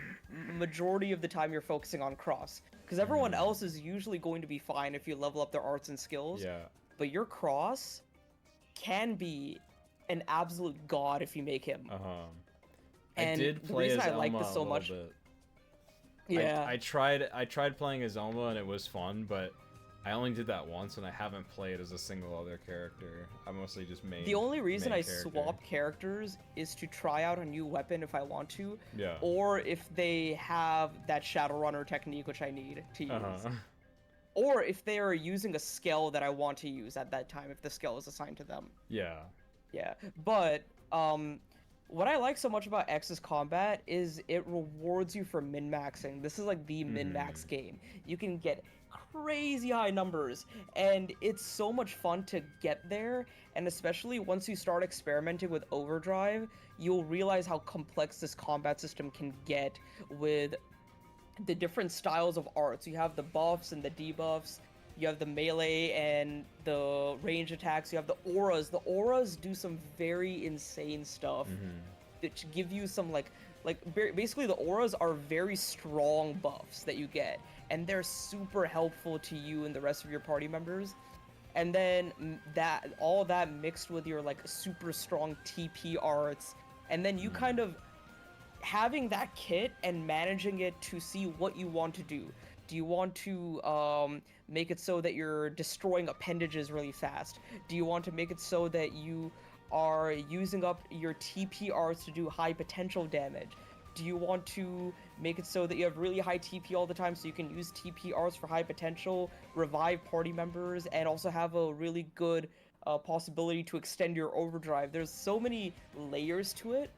majority of the time you're focusing on cross. Because everyone else is usually going to be fine if you level up their arts and skills. Yeah. But your cross can be an absolute god if you make him. I And did the play reason as I like Elma this a so little much- bit. Yeah. I tried playing as Elma and it was fun, but I only did that once and I haven't played as a single other character. I mostly just main. The only reason main I character. swap characters is to try out a new weapon if I want to, Yeah. or if they have that Shadowrunner technique which I need to use, or if they are using a skill that I want to use at that time if the skill is assigned to them. Yeah. Yeah, but what I like so much about X's combat is it rewards you for min-maxing. This is like the min-max game. You can get crazy high numbers, and it's so much fun to get there. And especially once you start experimenting with overdrive, you'll realize how complex this combat system can get with the different styles of art. So you have the buffs and the debuffs, you have the melee and the range attacks, you have the auras. The auras do some very insane stuff that give you some basically the auras are very strong buffs that you get, and they're super helpful to you and the rest of your party members. And then that all that mixed with your like super strong TP arts, and then you kind of having that kit and managing it to see what you want to do. Do you want to make it so that you're destroying appendages really fast? Do you want to make it so that you are using up your TP arts to do high potential damage? Do you want to make it so that you have really high TP all the time so you can use TP arts for high potential, revive party members, and also have a really good possibility to extend your overdrive? There's so many layers to it,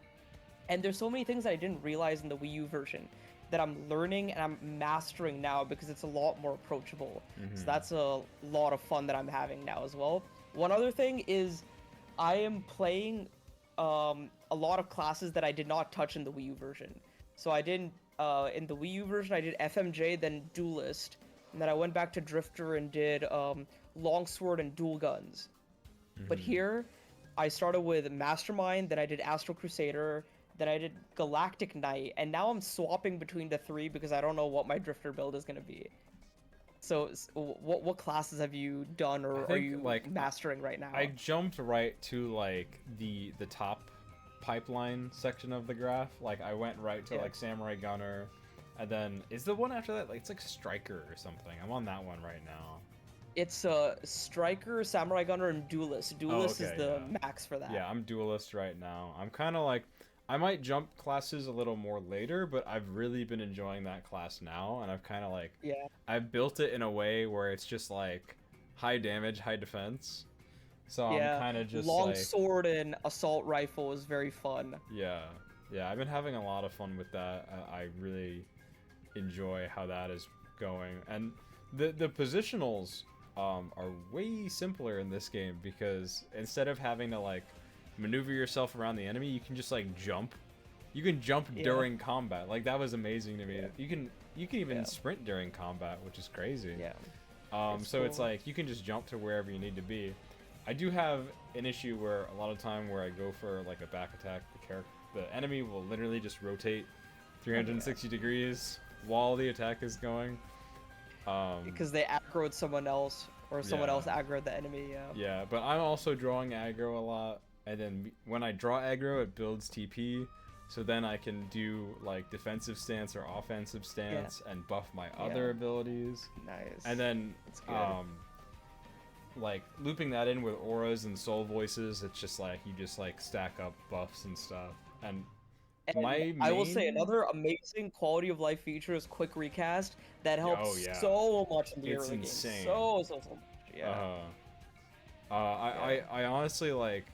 and there's so many things that I didn't realize in the Wii U version that I'm learning and I'm mastering now because it's a lot more approachable. So that's a lot of fun that I'm having now as well. One other thing is I am playing a lot of classes that I did not touch in the Wii U version. So I didn't, in the Wii U version, I did FMJ, then Duelist, and then I went back to Drifter and did Longsword and Dual Guns. But here, I started with Mastermind, then I did Astral Crusader, then I did Galactic Knight, and now I'm swapping between the three because I don't know what my Drifter build is going to be. So what classes have you done, or are you mastering right now? I jumped right to like the top pipeline section of the graph. Like I went right to like Samurai Gunner, and then is the one after that like it's like Striker or something? I'm on that one right now. It's Striker, Samurai Gunner, and Duelist. Duelist is the max for that. Yeah, I'm Duelist right now. I'm kind of like, I might jump classes a little more later, but I've really been enjoying that class now, and I've kind of like, I've built it in a way where it's just like high damage, high defense. So I'm kind of just long sword and assault rifle is very fun. Yeah, I've been having a lot of fun with that. I really enjoy how that is going, and the positionals are way simpler in this game because instead of having to like maneuver yourself around the enemy, you can just like jump. You can jump during combat. Like that was amazing to me. You can even sprint during combat, which is crazy. So it's like you can just jump to wherever you need to be. I do have an issue where a lot of time where I go for like a back attack, the enemy will literally just rotate 360 degrees while the attack is going. Because they aggroed someone else, or someone else aggroed the enemy. Yeah, but I'm also drawing aggro a lot, and then when I draw aggro, it builds TP, so then I can do like defensive stance or offensive stance and buff my other abilities. Nice. And then like looping that in with auras and soul voices, it's just like you just like stack up buffs and stuff. And I will say another amazing quality of life feature is quick recast that helps so much in the early game. Insane. So much. I honestly like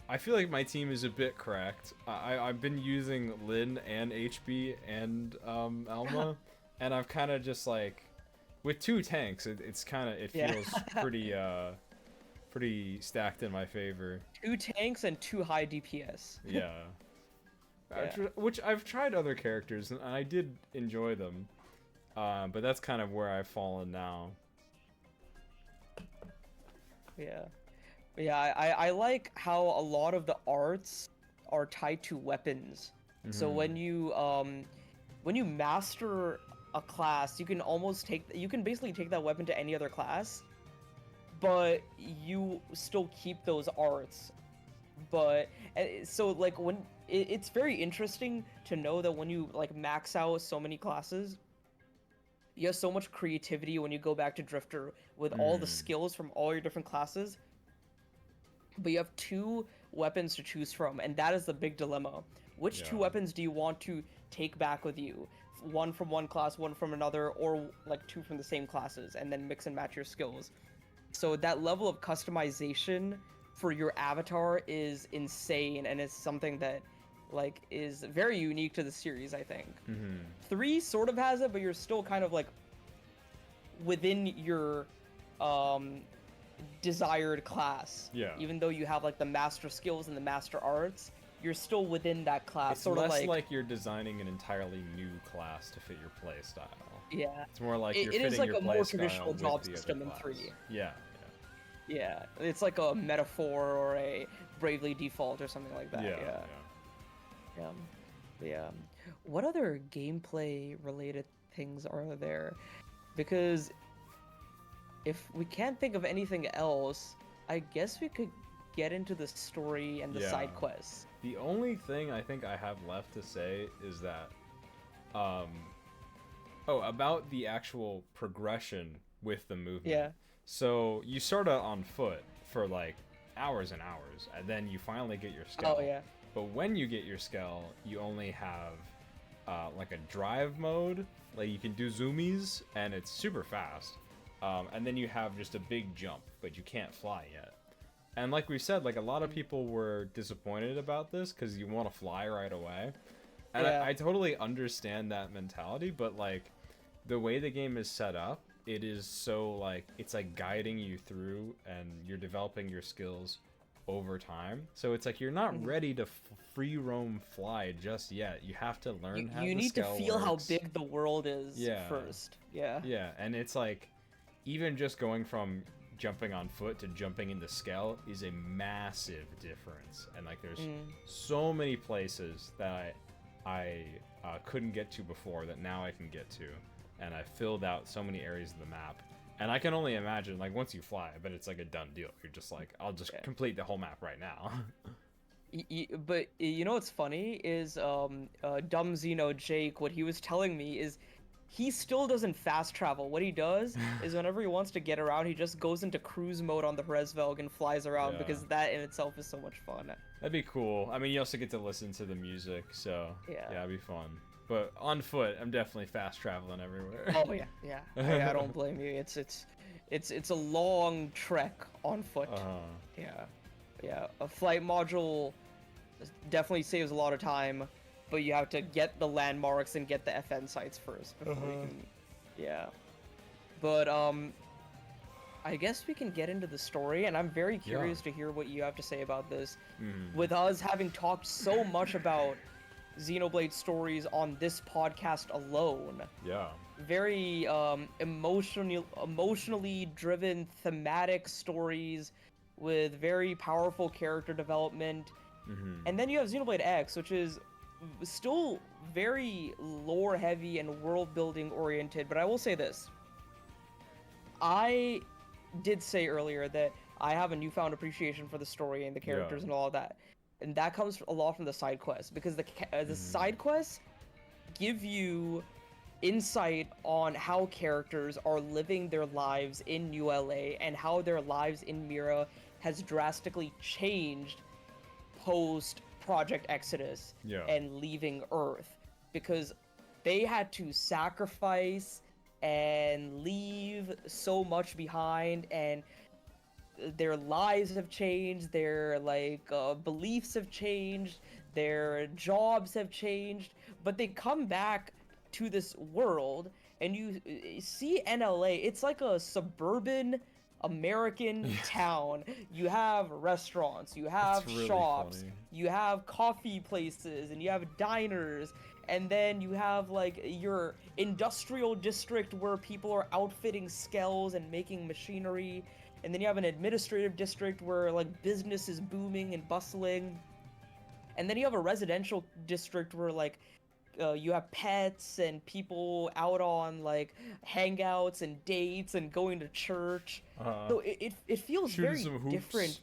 I feel like my team is a bit cracked. I've been using Lin and HB and Alma, and I've kind of just like with 2 tanks. It feels pretty stacked in my favor. 2 tanks and 2 high DPS. Which I've tried other characters and I did enjoy them, but that's kind of where I've fallen now. I like how a lot of the arts are tied to weapons. So when you master a class, you can basically take that weapon to any other class, but you still keep those arts. But so like when it's very interesting to know that when you like max out so many classes, you have so much creativity when you go back to Drifter with all the skills from all your different classes. But you have 2 weapons to choose from, and that is the big dilemma. Which 2 weapons do you want to take back with you? One from one class, one from another, or like 2 from the same classes, and then mix and match your skills. So that level of customization for your avatar is insane, and it's something that like is very unique to the series, I think. 3 sort of has it, but you're still kind of like within your desired class. Yeah. Even though you have like the master skills and the master arts, you're still within that class. It's sort less of like you're designing an entirely new class to fit your play style. Yeah. It's more like It- you're it is fitting like your a play more style traditional with job the other system in class. 3. Yeah. Yeah, it's like a metaphor or a Bravely Default or something like that. Yeah. Yeah. What other gameplay related things are there? Because if we can't think of anything else, I guess we could get into the story and the side Yeah. quests. The only thing I think I have left to say is that, about the actual progression with the movement. Yeah. So you start out on foot for like hours and hours, and then you finally get your skill. Oh yeah. But when you get your skill, you only have like a drive mode. Like you can do zoomies, and it's super fast. And then you have just a big jump, but you can't fly yet. And like we said, like a lot of people were disappointed about this because you want to fly right away. And Yeah. I totally understand that mentality, but like the way the game is set up, it is so like it's like guiding you through, and you're developing your skills over time. So it's like you're not ready to free roam fly just yet. You have to learn how You the need to scale feel how works. big the world is Yeah. first. Yeah. Yeah, and it's like even just going from jumping on foot to jumping into scale is a massive difference. And like there's so many places that I couldn't get to before that now I can get to. And I filled out so many areas of the map. And I can only imagine, like, once you fly, I bet it's like a done deal. You're just like, I'll just complete the whole map right now. But you know what's funny is dumb Xeno Jake, what he was telling me is he still doesn't fast travel. What he does is whenever he wants to get around, he just goes into cruise mode on the Resvelg and flies around, Yeah. because that in itself is so much fun. That'd be cool. I mean, you also get to listen to the music, so Yeah. it'd be fun. But on foot, I'm definitely fast traveling everywhere. Oh yeah. I don't blame you. It's a long trek on foot. Yeah. A flight module definitely saves a lot of time, but you have to get the landmarks and get the FN sites first before you can. Yeah. But I guess we can get into the story, and I'm very curious to hear what you have to say about this. With us having talked so much about Xenoblade stories on this podcast alone, Yeah. very emotionally driven thematic stories with very powerful character development. And then you have Xenoblade X, which is still very lore heavy and world building oriented. But I will say this, I did say earlier that I have a newfound appreciation for the story and the characters and all of that, and that comes a lot from the side quests, because the side quests give you insight on how characters are living their lives in New LA and how their lives in Mira has drastically changed post Project Exodus and leaving Earth, because they had to sacrifice and leave so much behind, and their lives have changed, their beliefs have changed, their jobs have changed, but they come back to this world and you see NLA. It's like a suburban American town. You have restaurants, you have really shops, funny. you have coffee places, and you have diners, and then you have like your industrial district where people are outfitting skells and making machinery, and then you have an administrative district where like business is booming and bustling, and then you have a residential district where like you have pets and people out on like hangouts and dates and going to church. So it feels Shooting very some hoops. different.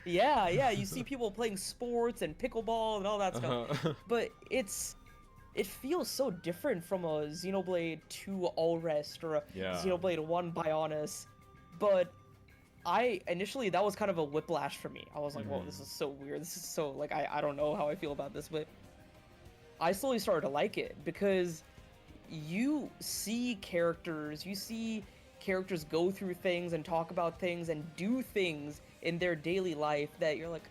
Yeah, you see people playing sports and pickleball and all that stuff. But it feels so different from a Xenoblade 2 All Rest or a Xenoblade 1 Bionis. But initially that was kind of a whiplash for me. I was like, whoa, this is so weird. This is so like I don't know how I feel about this, but I slowly started to like it, because you see characters go through things and talk about things and do things in their daily life that you're like,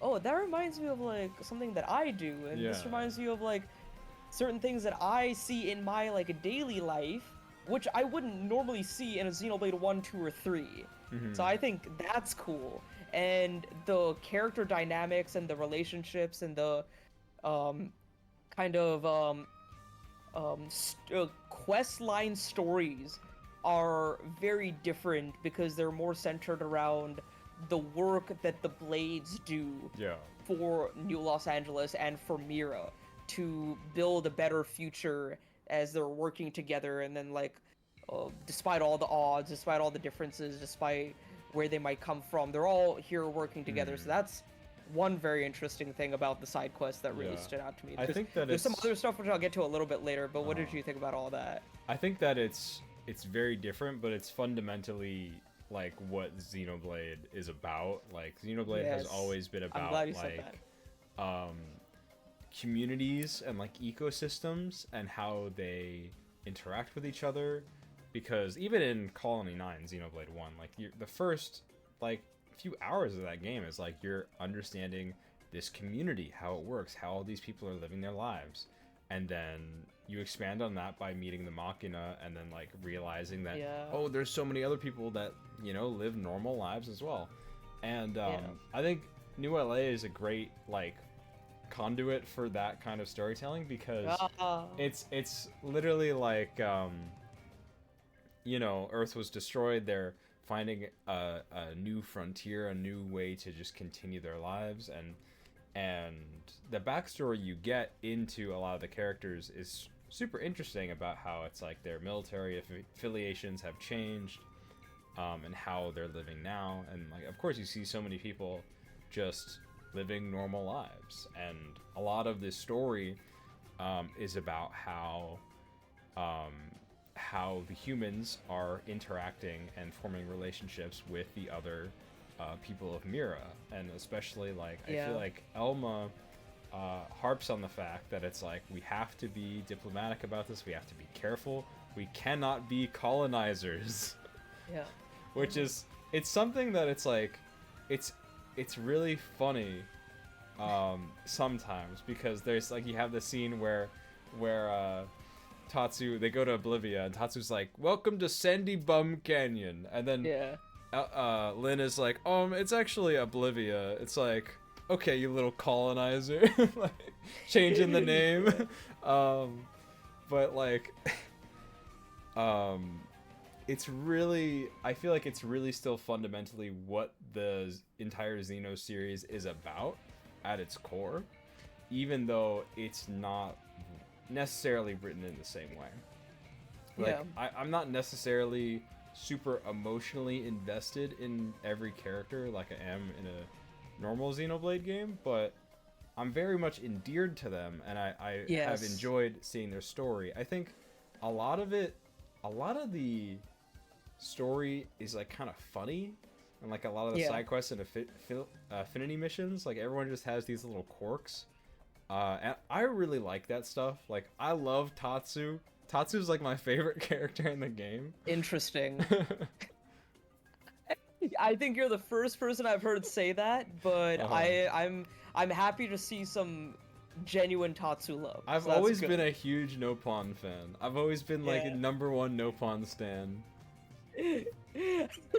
oh, that reminds me of like something that I do, and this reminds me of like certain things that I see in my like daily life, which I wouldn't normally see in a Xenoblade 1, 2, or 3. So I think that's cool. And the character dynamics and the relationships and the kind of quest line stories are very different because they're more centered around the work that the Blades do for New Los Angeles and for Mira to build a better future as they're working together. And then, like, despite all the odds, despite all the differences, despite where they might come from, they're all here working together. So that's one very interesting thing about the side quest that really stood out to me. I think that there's some other stuff which I'll get to a little bit later, but what did you think about all that? I think that it's very different, but it's fundamentally like what Xenoblade is about. Like, Xenoblade has always been about like communities and like ecosystems and how they interact with each other. Because even in Colony 9, Xenoblade 1, like the first like few hours of that game is like you're understanding this community, how it works, how all these people are living their lives, and then you expand on that by meeting the Machina and then like realizing that oh, there's so many other people that, you know, live normal lives as well. And I think New LA is a great like conduit for that kind of storytelling because it's literally like you know, Earth was destroyed, they're finding a new frontier, a new way to just continue their lives, and the backstory you get into a lot of the characters is super interesting about how it's like their military affiliations have changed, and how they're living now. And like, of course, you see so many people just living normal lives, and a lot of this story is about how the humans are interacting and forming relationships with the other people of Mira. And especially like I feel like Elma harps on the fact that it's like we have to be diplomatic about this, we have to be careful, we cannot be colonizers. Which is, it's something that it's like it's really funny sometimes, because there's like, you have the scene where Tatsu, they go to Oblivia, and Tatsu's like, "Welcome to Sandy Bum Canyon," and then Lynn is like, it's actually Oblivia." It's like, okay, you little colonizer, like, changing the name. But like, it's really, I feel like it's really still fundamentally what the entire Xeno series is about at its core, even though it's not necessarily written in the same way. Like, I'm not necessarily super emotionally invested in every character like I am in a normal Xenoblade game, but I'm very much endeared to them, and I have enjoyed seeing their story. I think a lot of the story is like kind of funny, and like a lot of the side quests and affinity missions, like everyone just has these little quirks. And I really like that stuff. Like, I love Tatsu. Tatsu's like my favorite character in the game. Interesting. I think you're the first person I've heard say that, but I'm happy to see some genuine Tatsu love. I've always been a huge Nopon fan. I've always been like #1 Nopon stan.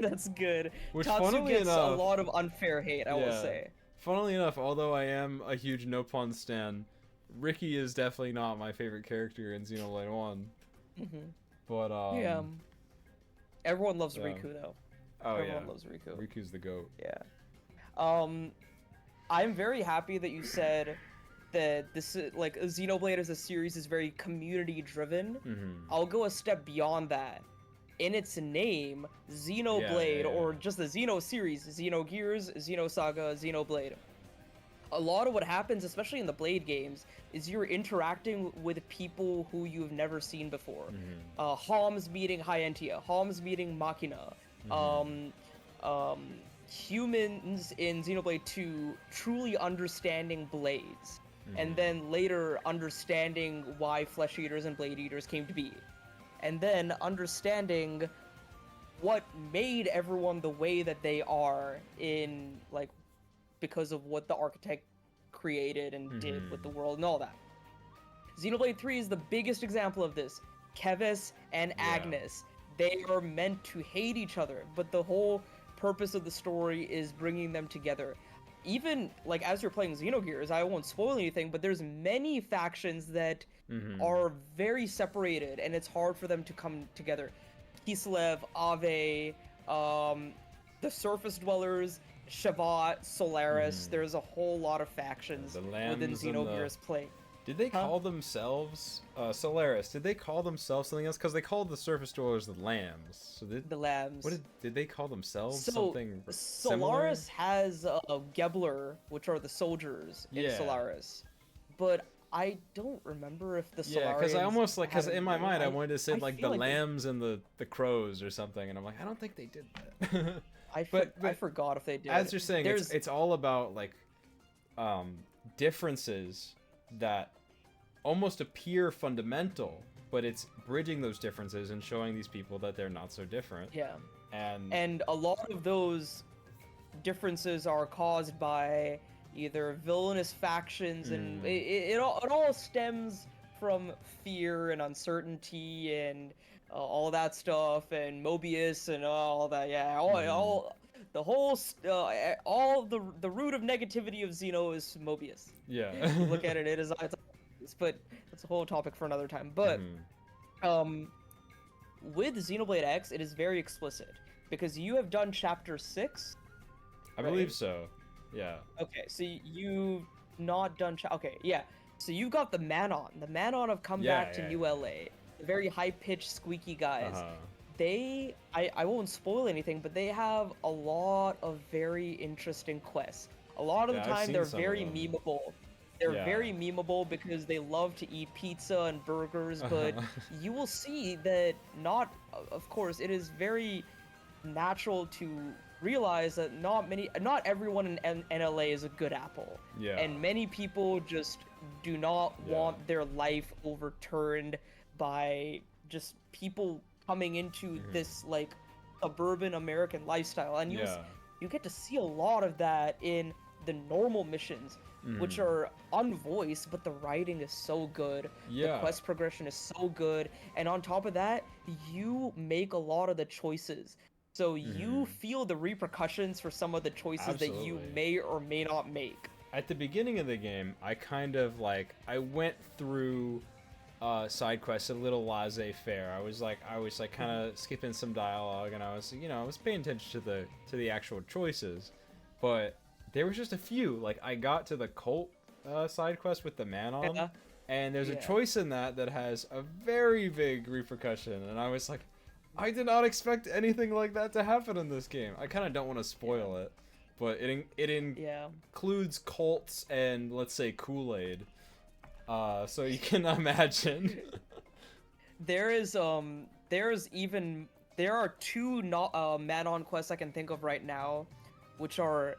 That's good. Which, Tatsu gets a lot of unfair hate, I will say. Funnily enough, although I am a huge Nopon stan, Ricky is definitely not my favorite character in Xenoblade 1. But everyone loves Riku though. Oh, everyone loves Riku. Riku's the GOAT. I'm very happy that you said that this is, like, Xenoblade as a series is very community driven. I'll go a step beyond that. In its name, Xenoblade, or just the Xeno series, Xenogears, Xenosaga, Xenoblade. A lot of what happens, especially in the Blade games, is you're interacting with people who you've never seen before. Homs meeting Hyentia, Homs meeting Machina, humans in Xenoblade 2 truly understanding Blades, and then later understanding why Flesh Eaters and Blade Eaters came to be. And then understanding what made everyone the way that they are in, like, because of what the architect created and did with the world and all that. Xenoblade 3 is the biggest example of this. Kevis and Yeah. Agnes, they are meant to hate each other, but the whole purpose of the story is bringing them together. Even like as you're playing Xenogears, I won't spoil anything, but there's many factions that are very separated, and it's hard for them to come together. Kislev, Ave, the Surface Dwellers, Shavat, Solaris. There's a whole lot of factions The within Lambs and Xenogears play. Did they call themselves Solaris? Did they call themselves something else? Because they called the Surface Dwellers the Lambs. So The Lambs. what did they call themselves? So Something Solaris has Gebler, which are the soldiers in Yeah. Solaris, but I don't remember if the Solarians. Yeah, because I almost like, because had a in my name. mind I wanted to say like feel the they- lambs and the crows or something, and I'm like, I don't think they did that. I but forgot if they did. As you're saying, There's it's all about like differences that almost appear fundamental, but it's bridging those differences and showing these people that they're not so different. yeah, And a lot of those differences are caused by either villainous factions, and it all stems from fear and uncertainty and all that stuff, and Mobius and all that. Yeah, all the whole all the root of negativity of Xeno is Mobius. yeah. If you look at it, it is. But that's a whole topic for another time. But with Xenoblade X, it is very explicit because you have done Chapter 6. I right? believe so. Yeah. Okay, so you've not done. Okay, yeah. So you've got the Manon. The Manon have come back to New LA. The very high-pitched, squeaky guys. They, I won't spoil anything, but they have a lot of very interesting quests. A lot of the I've time, seen they're some of very them. memeable. They're Yeah. very memeable because they love to eat pizza and burgers, but you will see that of course, it is very natural to realize that not everyone in NLA is a good apple. Yeah. And many people just do not Yeah. want their life overturned by just people coming into this like suburban American lifestyle. And you get to see a lot of that in the normal missions, which are unvoiced, but the writing is so good. Yeah. The quest progression is so good. And on top of that, you make a lot of the choices. So you feel the repercussions for some of the choices that you Absolutely. may or may not make. At the beginning of the game, I kind of like I went through side quests a little laissez-faire. I was like kind of skipping some dialogue, and I was paying attention to the actual choices, but there was just a few. Like I got to the cult side quest with the Manon, Yeah. and there's a Yeah. choice in that has a very big repercussion, and I was like, I did not expect anything like that to happen in this game. I kind of don't want to spoil it, but it Yeah. includes cults and, let's say, Kool-Aid. So you can imagine. There are two Manon quests I can think of right now, which are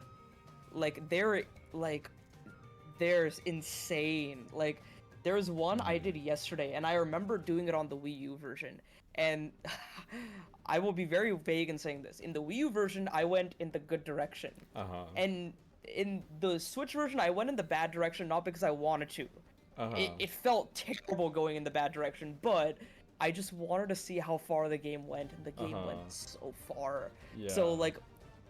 they're insane. Like there's one I did yesterday, and I remember doing it on the Wii U version. And I will be very vague in saying this. In the Wii U version, I went in the good direction. And in the Switch version, I went in the bad direction, not because I wanted to. It felt terrible going in the bad direction, but I just wanted to see how far the game went, and the game went so far. Yeah. So, like,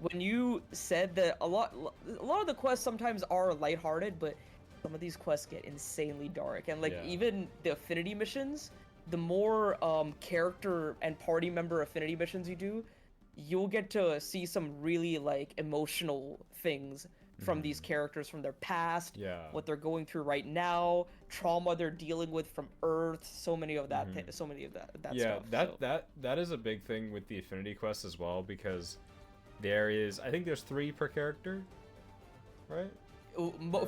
when you said that a lot of the quests sometimes are lighthearted, but some of these quests get insanely dark. And, like, Yeah. even the affinity missions, the more character and party member affinity missions you do, you'll get to see some really like emotional things from these characters, from their past, Yeah. what they're going through right now, trauma they're dealing with from Earth, so many of that so many of that Yeah, stuff. that is a big thing with the Affinity Quest as well, because I think there's 3 per character, right?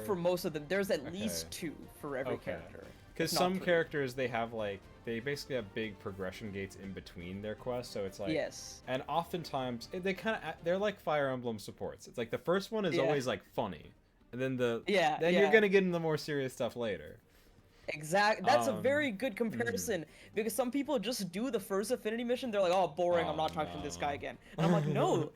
For most of them, there's at Okay. least 2 for every Okay. character. Because if not some 3. characters, they basically have big progression gates in between their quests, so it's like, Yes. and oftentimes they're like Fire Emblem supports. It's like the first one is Yeah. always like funny, and then then Yeah. you're gonna get into the more serious stuff later. Exactly. That's a very good comparison, because some people just do the first affinity mission. They're like, "Oh, boring. I'm not talking to this guy again." And I'm like, "No."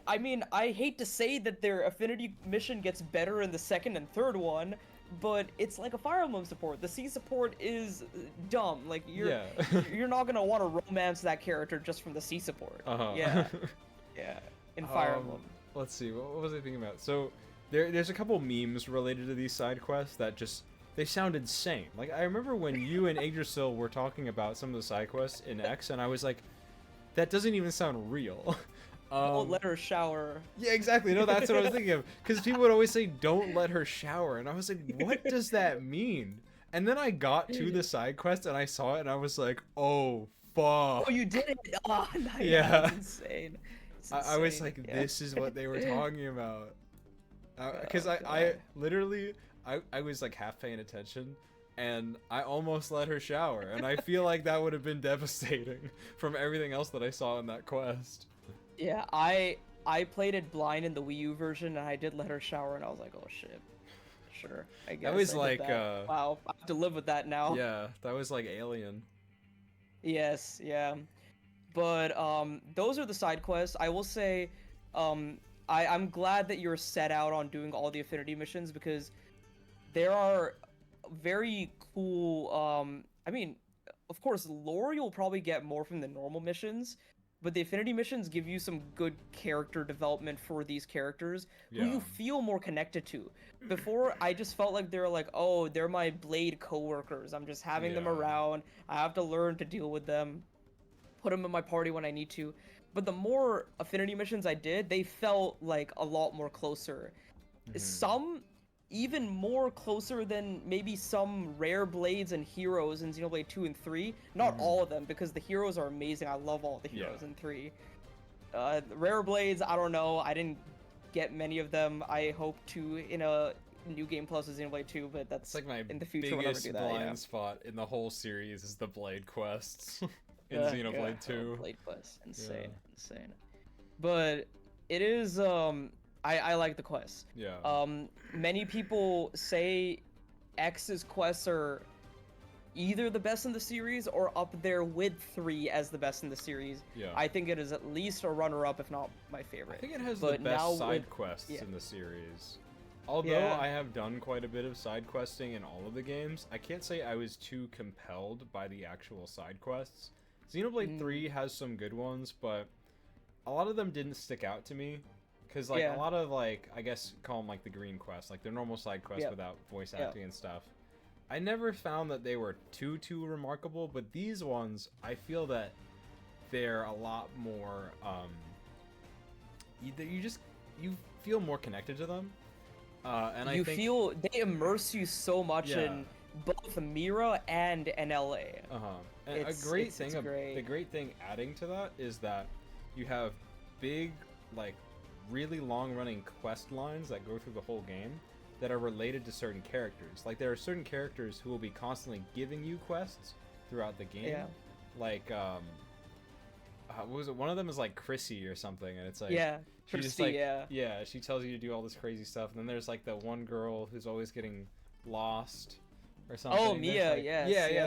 I mean, I hate to say that their affinity mission gets better in the second and third one, but it's like a Fire Emblem support. The C support is dumb. Like Yeah. you're not gonna want to romance that character just from the C support. Uh-huh. Yeah, yeah. In Fire Emblem. Let's see, what was I thinking about? So there's a couple memes related to these side quests that just they sound insane. Like I remember when you and Yggdrasil were talking about some of the side quests in X, and I was like, that doesn't even sound real. Don't let her shower. Yeah, exactly. No, that's what I was thinking of. Because people would always say, "Don't let her shower," and I was like, "What does that mean?" And then I got to the side quest and I saw it, and I was like, "Oh fuck!" Oh, you did it! Oh, nice. Yeah. That's insane. It's I was insane. like, Yeah. "This is what they were talking about." Because Oh, I God. literally I was like half paying attention, and I almost let her shower, and I feel like that would have been devastating from everything else that I saw in that quest. Yeah, I played it blind in the Wii U version, and I did let her shower, and I was like, oh shit. Sure, I guess. was I did like, that. Wow, I have to live with that now. Yeah, that was like Alien. Yes, yeah. But those are the side quests. I will say, I'm glad that you're set out on doing all the affinity missions, because there are very cool. I mean, of course, lore you'll probably get more from the normal missions, but the affinity missions give you some good character development for these characters who Yeah. you feel more connected to. Before, I just felt like they're like, oh, they're my Blade coworkers. I'm just having them Yeah. around. I have to learn to deal with them, put them in my party when I need to. But the more affinity missions I did, they felt like a lot more closer. Some even more closer than maybe some rare blades and heroes in Xenoblade 2 and 3. Not all of them, because the heroes are amazing. I love all the heroes in 3. Rare blades, I don't know. I didn't get many of them. I hope to in a new game plus of Xenoblade 2, but that's It's like my in the future whenever I biggest do that. blind Yeah. spot in the whole series is the Blade quests in Yeah, Xenoblade yeah. 2. Blade quest, insane, insane. But it is I like the quests. Yeah. Many people say X's quests are either the best in the series or up there with 3 as the best in the series. Yeah. I think it is at least a runner-up, if not my favorite. I think it has but the best now side with- quests yeah. in the series. Although Yeah. I have done quite a bit of side questing in all of the games, I can't say I was too compelled by the actual side quests. Xenoblade 3 has some good ones, but a lot of them didn't stick out to me. Because, like, Yeah. a lot of, like, I guess call them, like, the green quests, like, they're normal side quests Yep. without voice Yep. acting and stuff. I never found that they were too remarkable, but these ones, I feel that they're a lot more, you feel more connected to them. And you I think, feel they immerse you so much Yeah. in both Mira and NLA. And It's- a great it's thing, great. the great thing adding to that is that you have big, like, really long-running quest lines that go through the whole game that are related to certain characters. Like, there are certain characters who will be constantly giving you quests throughout the game. Yeah. Like, what was it? One of them is like Chrissy or something, and it's like, Yeah, she just Christy, like, yeah. she tells you to do all this crazy stuff, and then there's like the one girl who's always getting lost or something. Oh, There's, Mia, like, yes, yeah. yeah.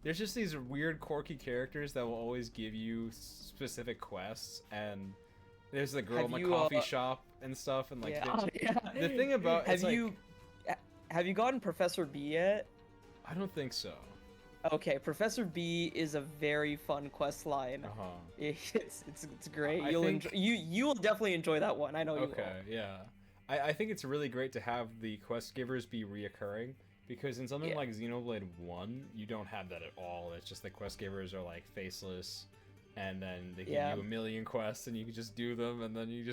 There's just these weird, quirky characters that will always give you specific quests, and there's the girl Have in the you, coffee shop and stuff, and like Yeah. the, Oh, yeah. the thing about have it's like- you have you gotten Professor B yet? I don't think so. Okay, Professor B is a very fun quest line. It's great. I You'll think- enjoy, you'll definitely enjoy that one. I know you will. Okay, yeah. I think it's really great to have the quest givers be reoccurring, because in something Yeah. like Xenoblade 1, you don't have that at all. It's just the quest givers are like faceless, and then they give Yeah. you a million quests, and you can just do them, and then you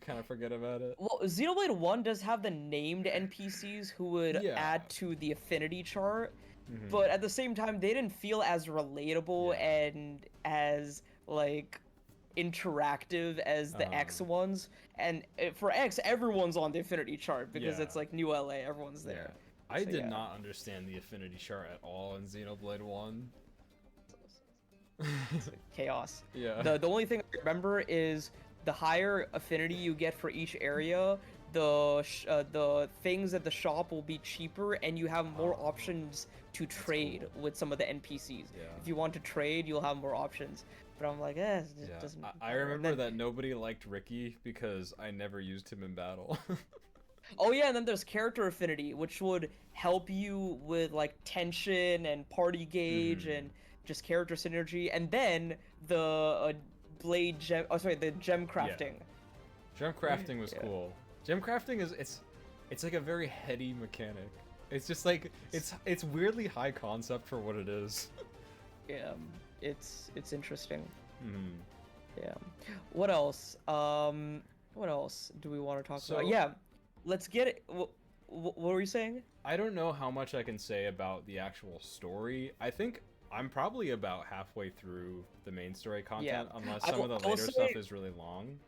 kind of forget about it. Well, Xenoblade 1 does have the named NPCs who would Yeah. add to the affinity chart, Mhm. but at the same time, they didn't feel as relatable Yeah. and as, like, interactive as the X ones. And for X, everyone's on the affinity chart because Yeah. it's like New LA, everyone's there. I So, did yeah. not understand the affinity chart at all in Xenoblade 1. It's like chaos. Yeah. The only thing I remember is the higher affinity you get for each area, the things at the shop will be cheaper, and you have more options to trade with some of the NPCs. Yeah. If you want to trade, you'll have more options. But I'm like, it Yeah. doesn't. I remember that nobody liked Ricky because I never used him in battle. Oh yeah, and then there's character affinity, which would help you with like tension and party gauge Mhm. and just character synergy. And then the blade gem. Oh, sorry, the gem Yeah. crafting. Gem crafting was Yeah. cool. Gem crafting is it's like a very heady mechanic. It's just like it's weirdly high concept for what it is. Yeah, it's interesting. Mhm. Yeah. What else? What else do we want to talk So- about? Yeah, let's get it. What were you saying? I don't know how much I can say about the actual story. I think I'm probably about halfway through the main story content, unless I some will- of the I will later say- stuff is really long.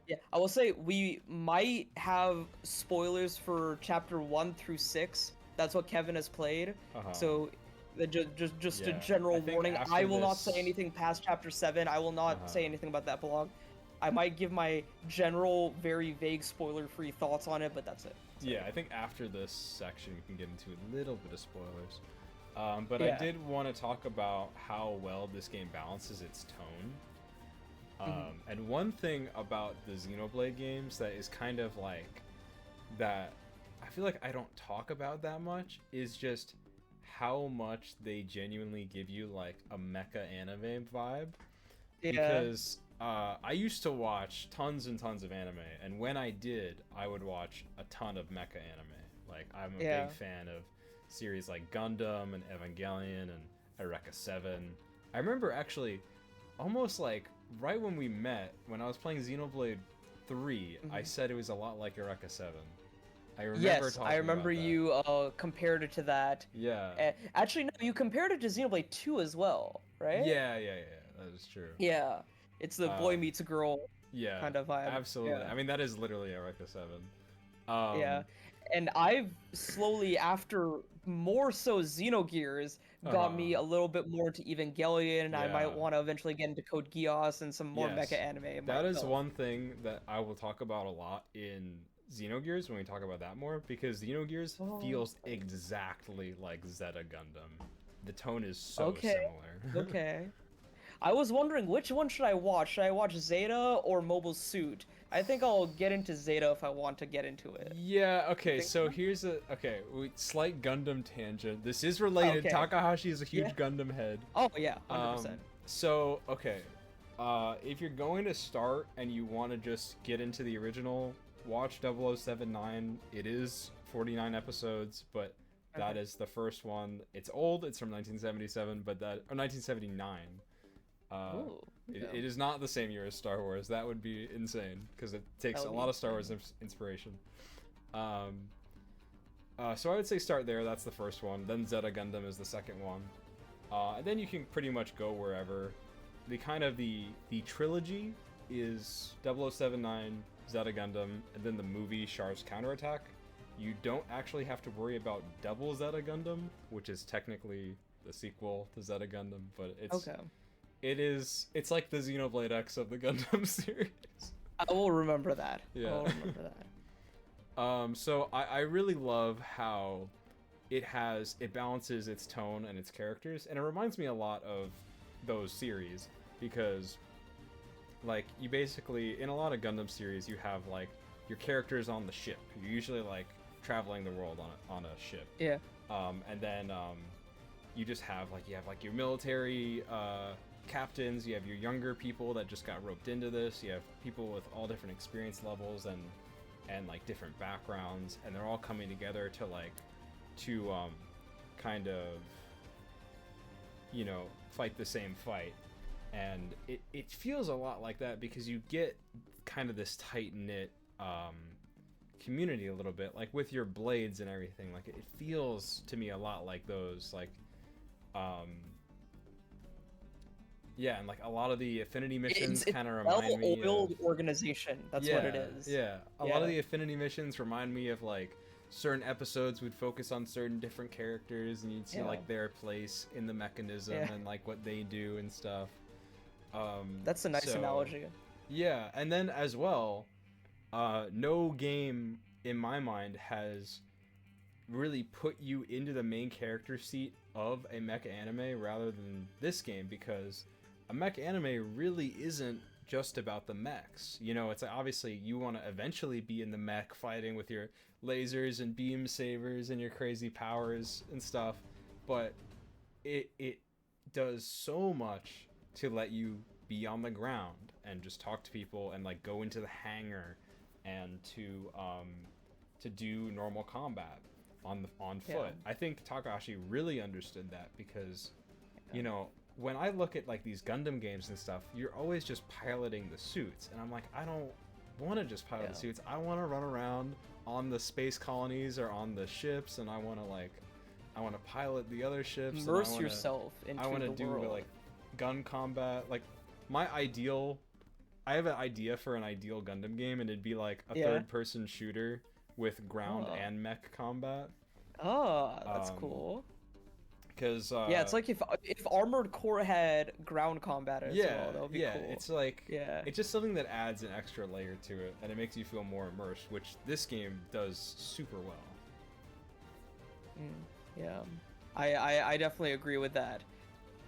Yeah, I will say we might have spoilers for chapter 1 through 6. That's what Kevin has played. Uh-huh. So just a Yeah, general I think warning. after I will not this- say anything past chapter 7. I will not Uh-huh. say anything about that blog. I might give my general, very vague, spoiler-free thoughts on it, but that's it. Yeah, I think after this section we can get into a little bit of spoilers. But Yeah. I did want to talk about how well this game balances its tone. And one thing about the Xenoblade games that is kind of like that I feel like I don't talk about that much is just how much they genuinely give you like a mecha anime vibe. Yeah. Because I used to watch tons and tons of anime, and when I did, I would watch a ton of mecha anime. Like, I'm a Yeah. big fan of series like Gundam and Evangelion and Eureka 7. I remember actually, almost like right when we met, when I was playing Xenoblade 3, I said it was a lot like Eureka 7. I remember Yes, talking I remember about that. you compared it to that. Yeah. Actually, no, you compared it to Xenoblade 2 as well, right? Yeah, that is true. Yeah. It's the boy Um, meets girl. Yeah, kind of vibe. absolutely. Yeah. I mean, that is literally Eureka 7. Yeah. And I've slowly, after more so Xenogears, got me a little bit more into Evangelion, and I Yeah. might want to eventually get into Code Geass and some more Yes. mecha anime. That is myself. one thing that I will talk about a lot in Xenogears when we talk about that more, because Xenogears Oh. feels exactly like Zeta Gundam. The tone is so Okay. similar. Okay. I was wondering which one should I watch? Should I watch Zeta or Mobile Suit? I think I'll get into Zeta if I want to get into it. Yeah, okay, think so so? here's slight Gundam tangent. This is related. Okay. Takahashi is a huge Yeah. Gundam head. Oh yeah, 100%. So, okay. If you're going to start and you want to just get into the original, watch 0079. It is 49 episodes, but that Okay. is the first one. It's old. It's from 1977, or 1979. Ooh, It okay. is not the same year as Star Wars. That would be insane because it takes That a would lot be of Star Wars inspiration. So I would say start there. That's the first one. Then Zeta Gundam is the second one. And then you can pretty much go wherever. The trilogy is 0079, Zeta Gundam, and then the movie Char's Counterattack. You don't actually have to worry about Double Zeta Gundam, which is technically the sequel to Zeta Gundam, but Okay. it's like the Xenoblade X of the Gundam series. I will remember that. Yeah. I will remember that. So I really love how it balances its tone and its characters, and it reminds me a lot of those series because, like, you basically in a lot of Gundam series you have like your characters on the ship. You're usually like traveling the world on a ship. Yeah. And then you just have your military captains, you have your younger people that just got roped into this, you have people with all different experience levels and like different backgrounds, and they're all coming together to kind of, you know, fight the same fight. And it feels a lot like that because you get kind of this tight-knit community a little bit, like with your blades and everything. Like, it feels to me a lot like those, like yeah, and like a lot of the affinity missions It's kind of remind me well-oiled of organization. That's what it is. yeah, a Yeah. lot of the affinity missions remind me of like certain episodes would focus on certain different characters, and you'd see Yeah. like their place in the mechanism Yeah. and like what they do and stuff. That's a nice so- analogy. Yeah, and then as well, no game in my mind has really put you into the main character seat of a mecha anime rather than this game, because a mecha anime really isn't just about the mechs. You know, it's like, obviously you want to eventually be in the mech fighting with your lasers and beam sabers and your crazy powers and stuff, but it does so much to let you be on the ground and just talk to people and like go into the hangar and to do normal combat on foot. Yeah. I think Takahashi really understood that because, you know, when I look at like these Gundam games and stuff, you're always just piloting the suits, and I'm like, I don't want to just pilot the suits. I want to run around on the space colonies or on the ships, and I want to pilot the other ships. Immerse yourself into I want to the do world. like gun combat. Like I have an idea for an ideal Gundam game, and it'd be like a third-person shooter with ground and mech combat. Oh, that's cool. Because yeah, it's like if Armored Core had ground combat as well, that would be cool. It's like it's just something that adds an extra layer to it, and it makes you feel more immersed, which this game does super well. Yeah, I definitely agree with that.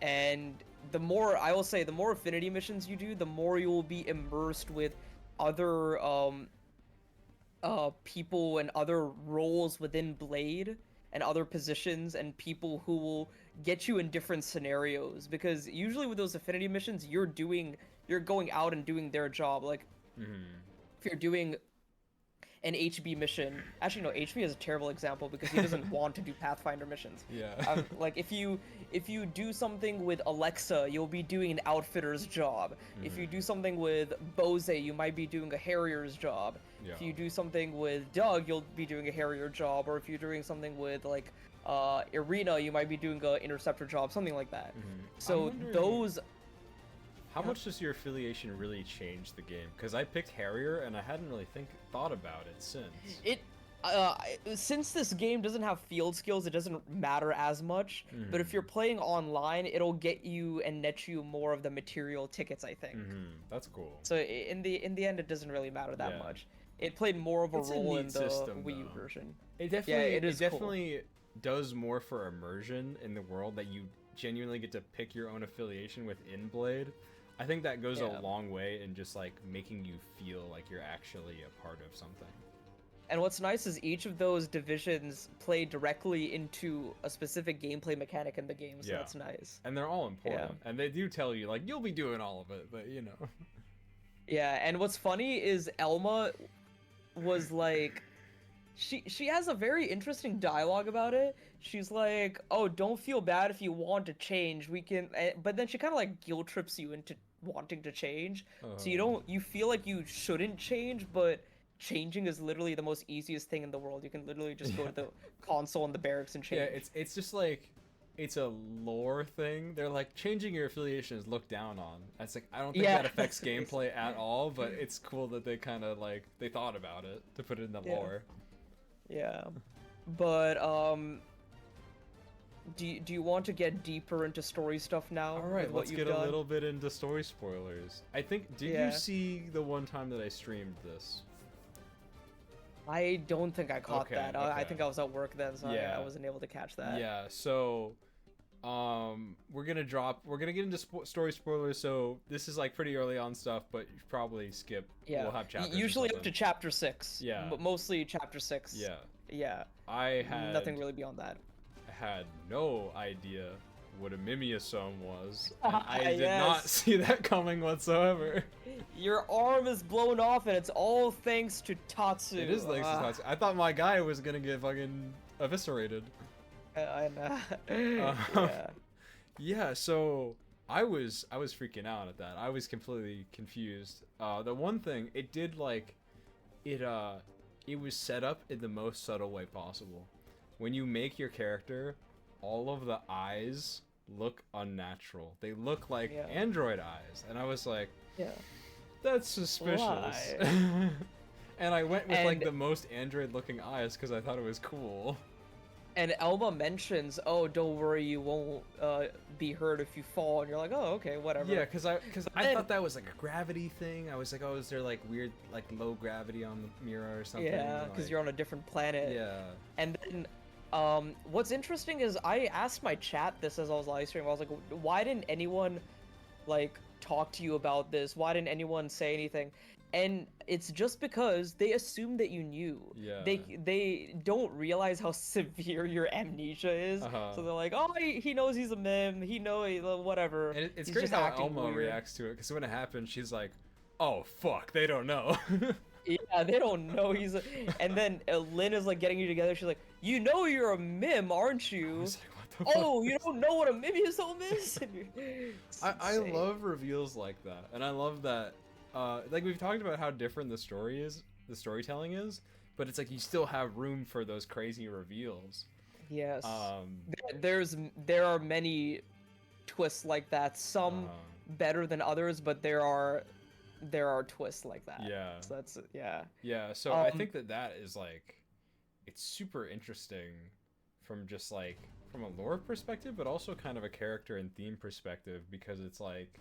And the more affinity missions you do, the more you will be immersed with other people and other roles within Blade and other positions and people who will get you in different scenarios, because usually with those affinity missions you're going out and doing their job. Like if you're doing an HB mission, actually no, HB is a terrible example because he doesn't want to do Pathfinder missions. Like if you do something with Alexa, you'll be doing an outfitter's job. If you do something with Bose, you might be doing a Harrier's job. If you do something with Doug, you'll be doing a Harrier job. Or if you're doing something with like Irina, you might be doing an Interceptor job, something like that. So those. How much does your affiliation really change the game? Because I picked Harrier and I hadn't really thought about it since. Since this game doesn't have field skills, it doesn't matter as much. But if you're playing online, it'll get you and net you more of the material tickets, I think. That's cool. So in the end, it doesn't really matter that much. It played more of a role in the Wii U version. It definitely does more for immersion in the world, that you genuinely get to pick your own affiliation within Blade. I think that goes a long way in just like making you feel like you're actually a part of something. And what's nice is each of those divisions play directly into a specific gameplay mechanic in the game, so that's nice. And they're all important. And they do tell you, like, you'll be doing all of it, but you know. Yeah, and what's funny is Elma was like, she has a very interesting dialogue about it. She's like, oh, don't feel bad if you want to change, we can, but then she kind of like guilt trips you into wanting to change. So you feel like you shouldn't change, but changing is literally the most easiest thing in the world. You can literally just go to the console in the barracks and change. Yeah, it's just like, it's a lore thing. They're like, changing your affiliation is looked down on. It's like, I don't think that affects gameplay at all, but it's cool that they kind of like, they thought about it to put it in the lore. Yeah, but do you want to get deeper into story stuff now? All right, let's get a little bit into story spoilers. I think, did you see the one time that I streamed this? I don't think I caught that. I think I was at work then, so I wasn't able to catch that. Yeah, so we're gonna get into story spoilers. So this is like pretty early on stuff, but you probably skip. Yeah, we'll have chapters usually up to chapter 6. Yeah, but mostly chapter 6. Yeah. Yeah. I had nothing really beyond that. I had no idea what a Mimiasome was. And I did not see that coming whatsoever. Your arm is blown off, and it's all thanks to Tatsu. It is thanks to Tatsu. I thought my guy was gonna get fucking eviscerated. I know. Yeah, so I was freaking out at that. I was completely confused. The one thing, it did like, it was set up in the most subtle way possible. When you make your character, all of the eyes look unnatural. They look like android eyes, and I was like, that's suspicious. And I went with like the most android-looking eyes because I thought it was cool. And Elma mentions, "Oh, don't worry, you won't be hurt if you fall." And you're like, "Oh, okay, whatever." Yeah, because I thought that was like a gravity thing. I was like, "Oh, is there like weird like low gravity on the mirror or something?" Yeah, because you're on a different planet. Yeah. And then, what's interesting is I asked my chat this as I was live streaming. I was like, "Why didn't anyone like talk to you about this? Why didn't anyone say anything?" And it's just because they assume that you knew. Yeah. They don't realize how severe your amnesia is. So they're like, "Oh, he knows he's a meme. He whatever." And it's He's great just how acting Elmo weird." reacts to it, because when it happens, she's like, "Oh fuck, they don't know." Yeah, they don't know he's a... And then Lynn is like getting you together. She's like, "You know you're a meme, aren't you?" I was like, what the fuck? Oh, you don't know what a mimeosome is? I love reveals like that, and I love that. Like we've talked about how different the storytelling is, but it's like you still have room for those crazy reveals. Yes. There are many twists like that. Some better than others, but there are twists like that. Yeah. So that's yeah. Yeah. So I think that is like, it's super interesting from just like from a lore perspective, but also kind of a character and theme perspective, because it's like,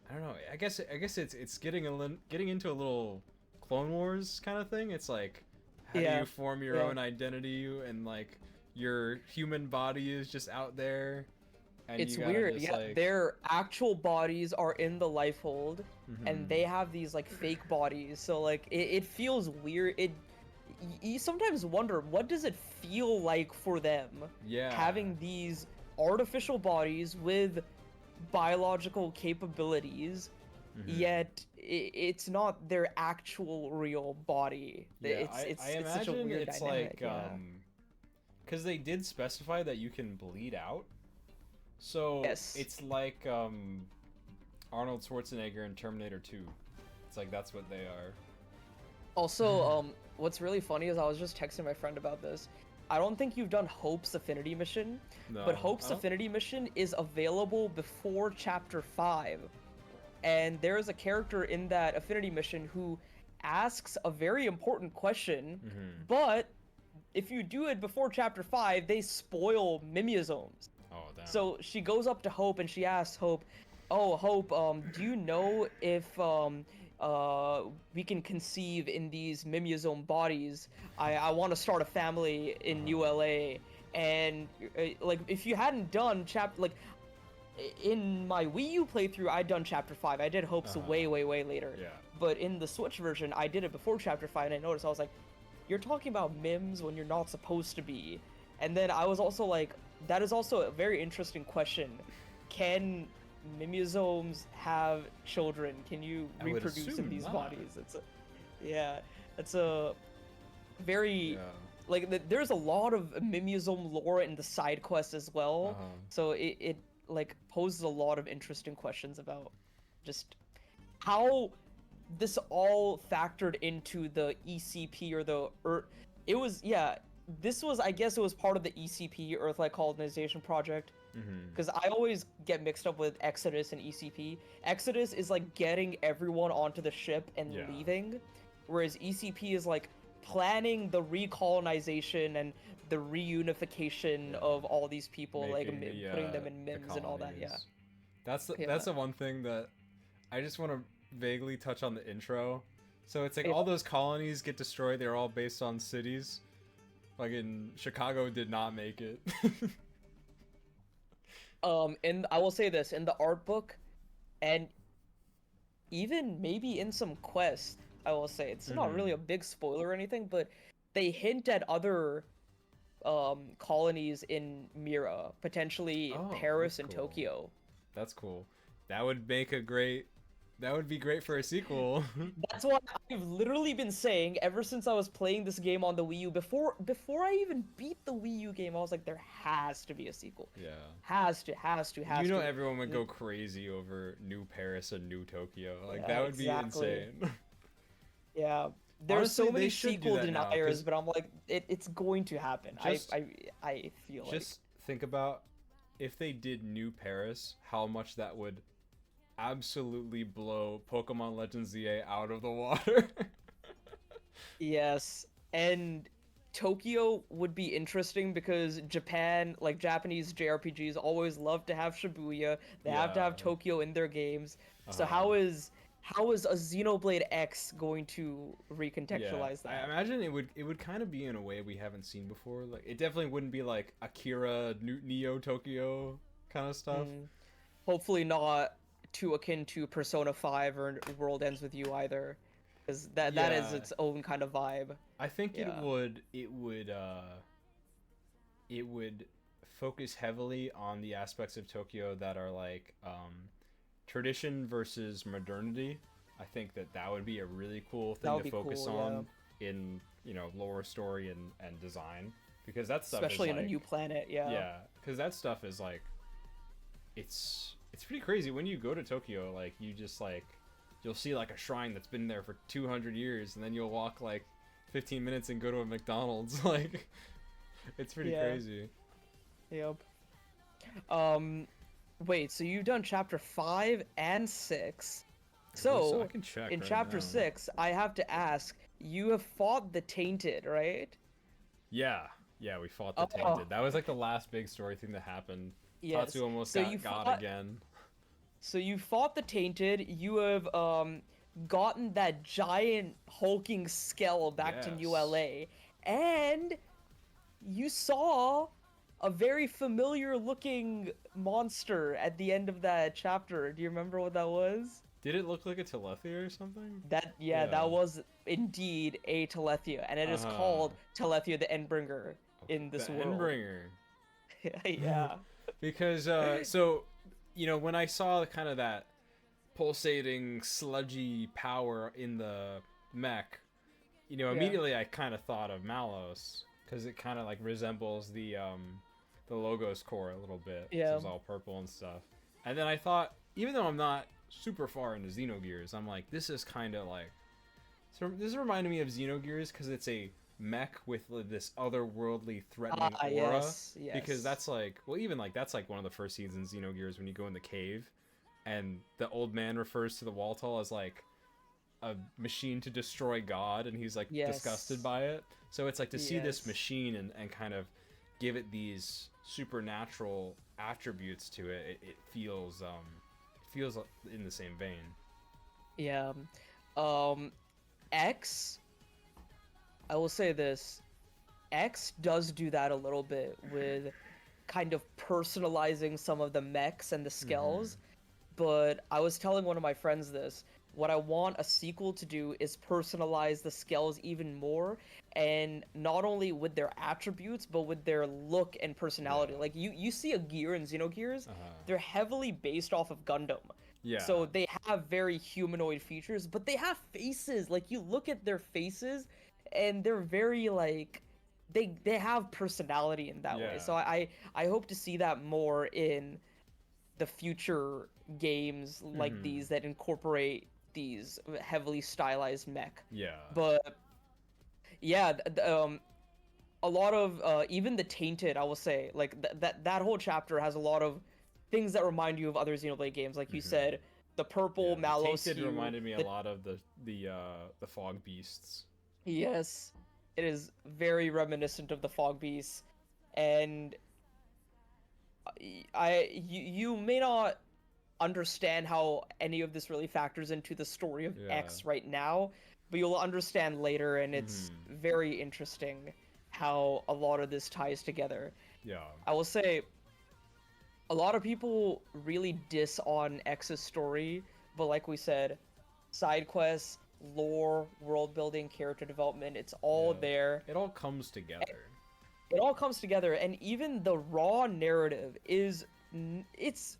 I don't know. I guess it's getting into a little Clone Wars kind of thing. It's like, how do you form your own identity, and like your human body is just out there. And it's weird. Yeah, like... their actual bodies are in the Lifehold, and they have these like fake bodies. So like it feels weird. You sometimes wonder, what does it feel like for them? Yeah. Having these artificial bodies with biological capabilities, yet it's not their actual real body. Yeah, it's I imagine such a weird it's dynamic, like because they did specify that you can bleed out, so it's like Arnold Schwarzenegger in Terminator 2. It's like that's what they are. Also, what's really funny is I was just texting my friend about this. I don't think you've done Hope's Affinity Mission, but Hope's Affinity Mission is available before Chapter 5. And there is a character in that Affinity Mission who asks a very important question, but if you do it before Chapter 5, they spoil mimeosomes. Oh, damn. So she goes up to Hope and she asks Hope, "Oh, Hope, do you know if we can conceive in these mimeosome bodies? I want to start a family in New LA." And like, if you hadn't done in my Wii U playthrough, I'd done Chapter 5. I did Hope's way later. Yeah. But in the Switch version, I did it before Chapter 5, and I noticed, I was like, you're talking about mims when you're not supposed to be. And then I was also like, that is also a very interesting question. Can mimeosomes have children? Can you reproduce in these bodies? It's a very like there's a lot of mimeosome lore in the side quests as well. So it like poses a lot of interesting questions about just how this all factored into the ECP or the this was, I guess it was part of the ECP, Earthlight Colonization Project. Because I always get mixed up with Exodus and ECP. Exodus is like getting everyone onto the ship and leaving, whereas ECP is like planning the recolonization and the reunification of all these people, putting them in MIMS and all that. Yeah, that's the one thing that I just want to vaguely touch on the intro. So it's like all those colonies get destroyed. They're all based on cities. Like in Chicago did not make it. And I will say this, in the art book, and even maybe in some quests, I will say, it's not really a big spoiler or anything, but they hint at other colonies in Mira, potentially Paris and Tokyo. That's cool. That would be great for a sequel. That's what I've literally been saying ever since I was playing this game on the Wii U. Before I even beat the Wii U game, I was like, there has to be a sequel. Yeah. Has to. You know, everyone would go crazy over New Paris and New Tokyo. Like, that would be insane. Yeah. There's Honestly, so many they should sequel do that now, deniers, but I'm like, it's going to happen. I feel like. Just think about if they did New Paris, how much that would absolutely blow Pokemon Legends ZA out of the water. Yes, and Tokyo would be interesting because Japan, like Japanese JRPGs, always love to have Shibuya. They have to have Tokyo in their games. So how is a Xenoblade X going to recontextualize that? I imagine it would kind of be in a way we haven't seen before. Like, it definitely wouldn't be like Akira Neo Tokyo kind of stuff. Hopefully not too akin to Persona 5 or World Ends With You either, because that is Yeah. its own kind of vibe. I think Yeah. it would focus heavily on the aspects of Tokyo that are like tradition versus modernity. I think that would be a really cool That thing would to be focus cool, on in, you know, lore, story, and design, because that stuff especially is in like, a new planet. Yeah. yeah, because that stuff is like, it's pretty crazy when you go to Tokyo. Like, you just like, you'll see like a shrine that's been there for 200 years, and then you'll walk like 15 minutes and go to a McDonald's. Like, it's pretty Yeah. crazy. Yep. Wait, so you've done chapter 5 and 6. So, I can check in right chapter now. 6, I have to ask, you have fought the Tainted, right? Yeah, we fought the Oh. Tainted. That was like the last big story thing that happened. Yes. Tatsu almost So got you God fought- again. So you fought the Tainted, you have gotten that giant hulking skull back to New Yes. LA, and you saw a very familiar looking monster at the end of that chapter. Do you remember what that was? Did it look like a Telethia or something? Yeah, Yeah. that was indeed a Telethia, and it is Uh-huh. called Telethia the Endbringer in this The world. Endbringer. Yeah. Because so, you know, when I saw kind of that pulsating sludgy power in the mech, you know, Yeah. immediately I kind of thought of Malos, because it kind of like resembles the Logos core a little bit. Yeah. So it's all purple and stuff. And then I thought, even though I'm not super far into Xenogears, I'm like, this is kind of like, so this reminded me of Xenogears because it's a mech with this otherworldly threatening aura. Yes. Because that's like, well, even like that's like one of the first scenes in Xenogears when you go in the cave, and the old man refers to the Waltall as like a machine to destroy God, and he's like Yes. disgusted by it. So it's like to see this Yes. machine and kind of give it these supernatural attributes to it. It feels in the same vein. Yeah. X, I will say this. X does do that a little bit with kind of personalizing some of the mechs and the skills. But I was telling one of my friends this. What I want a sequel to do is personalize the skills even more, and not only with their attributes, but with their look and personality. Yeah. Like you see a gear in Xenogears, they're heavily based off of Gundam. Yeah. So they have very humanoid features, but they have faces. Like, you look at their faces, and they're very like they have personality in that way. Yeah. So I hope to see that more in the future games like these that incorporate these heavily stylized mech. Yeah. But yeah, a lot of even the Tainted, I will say, like that whole chapter has a lot of things that remind you of other Xenoblade games. Like you said, the purple Yeah, the Malos Tainted hue, reminded me a the- lot of the Fog Beasts. Yes, it is very reminiscent of the Fog Beasts, and you may not understand how any of this really factors into the story of Yeah. X right now, but you'll understand later, and it's very interesting how a lot of this ties together. Yeah. I will say, a lot of people really diss on X's story, but like we said, side quests, lore, world building, character development, it's all Yeah. there. It all comes together. It all comes together, and even the raw narrative is it's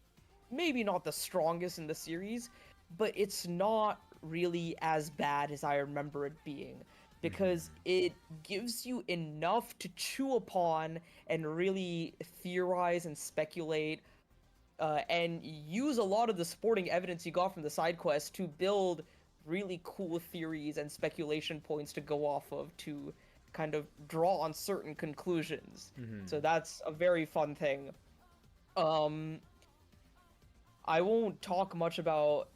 maybe not the strongest in the series, but it's not really as bad as I remember it being, because it gives you enough to chew upon and really theorize and speculate, and use a lot of the supporting evidence you got from the side quests to build really cool theories and speculation points to go off of to kind of draw on certain conclusions. So that's a very fun thing. I won't talk much about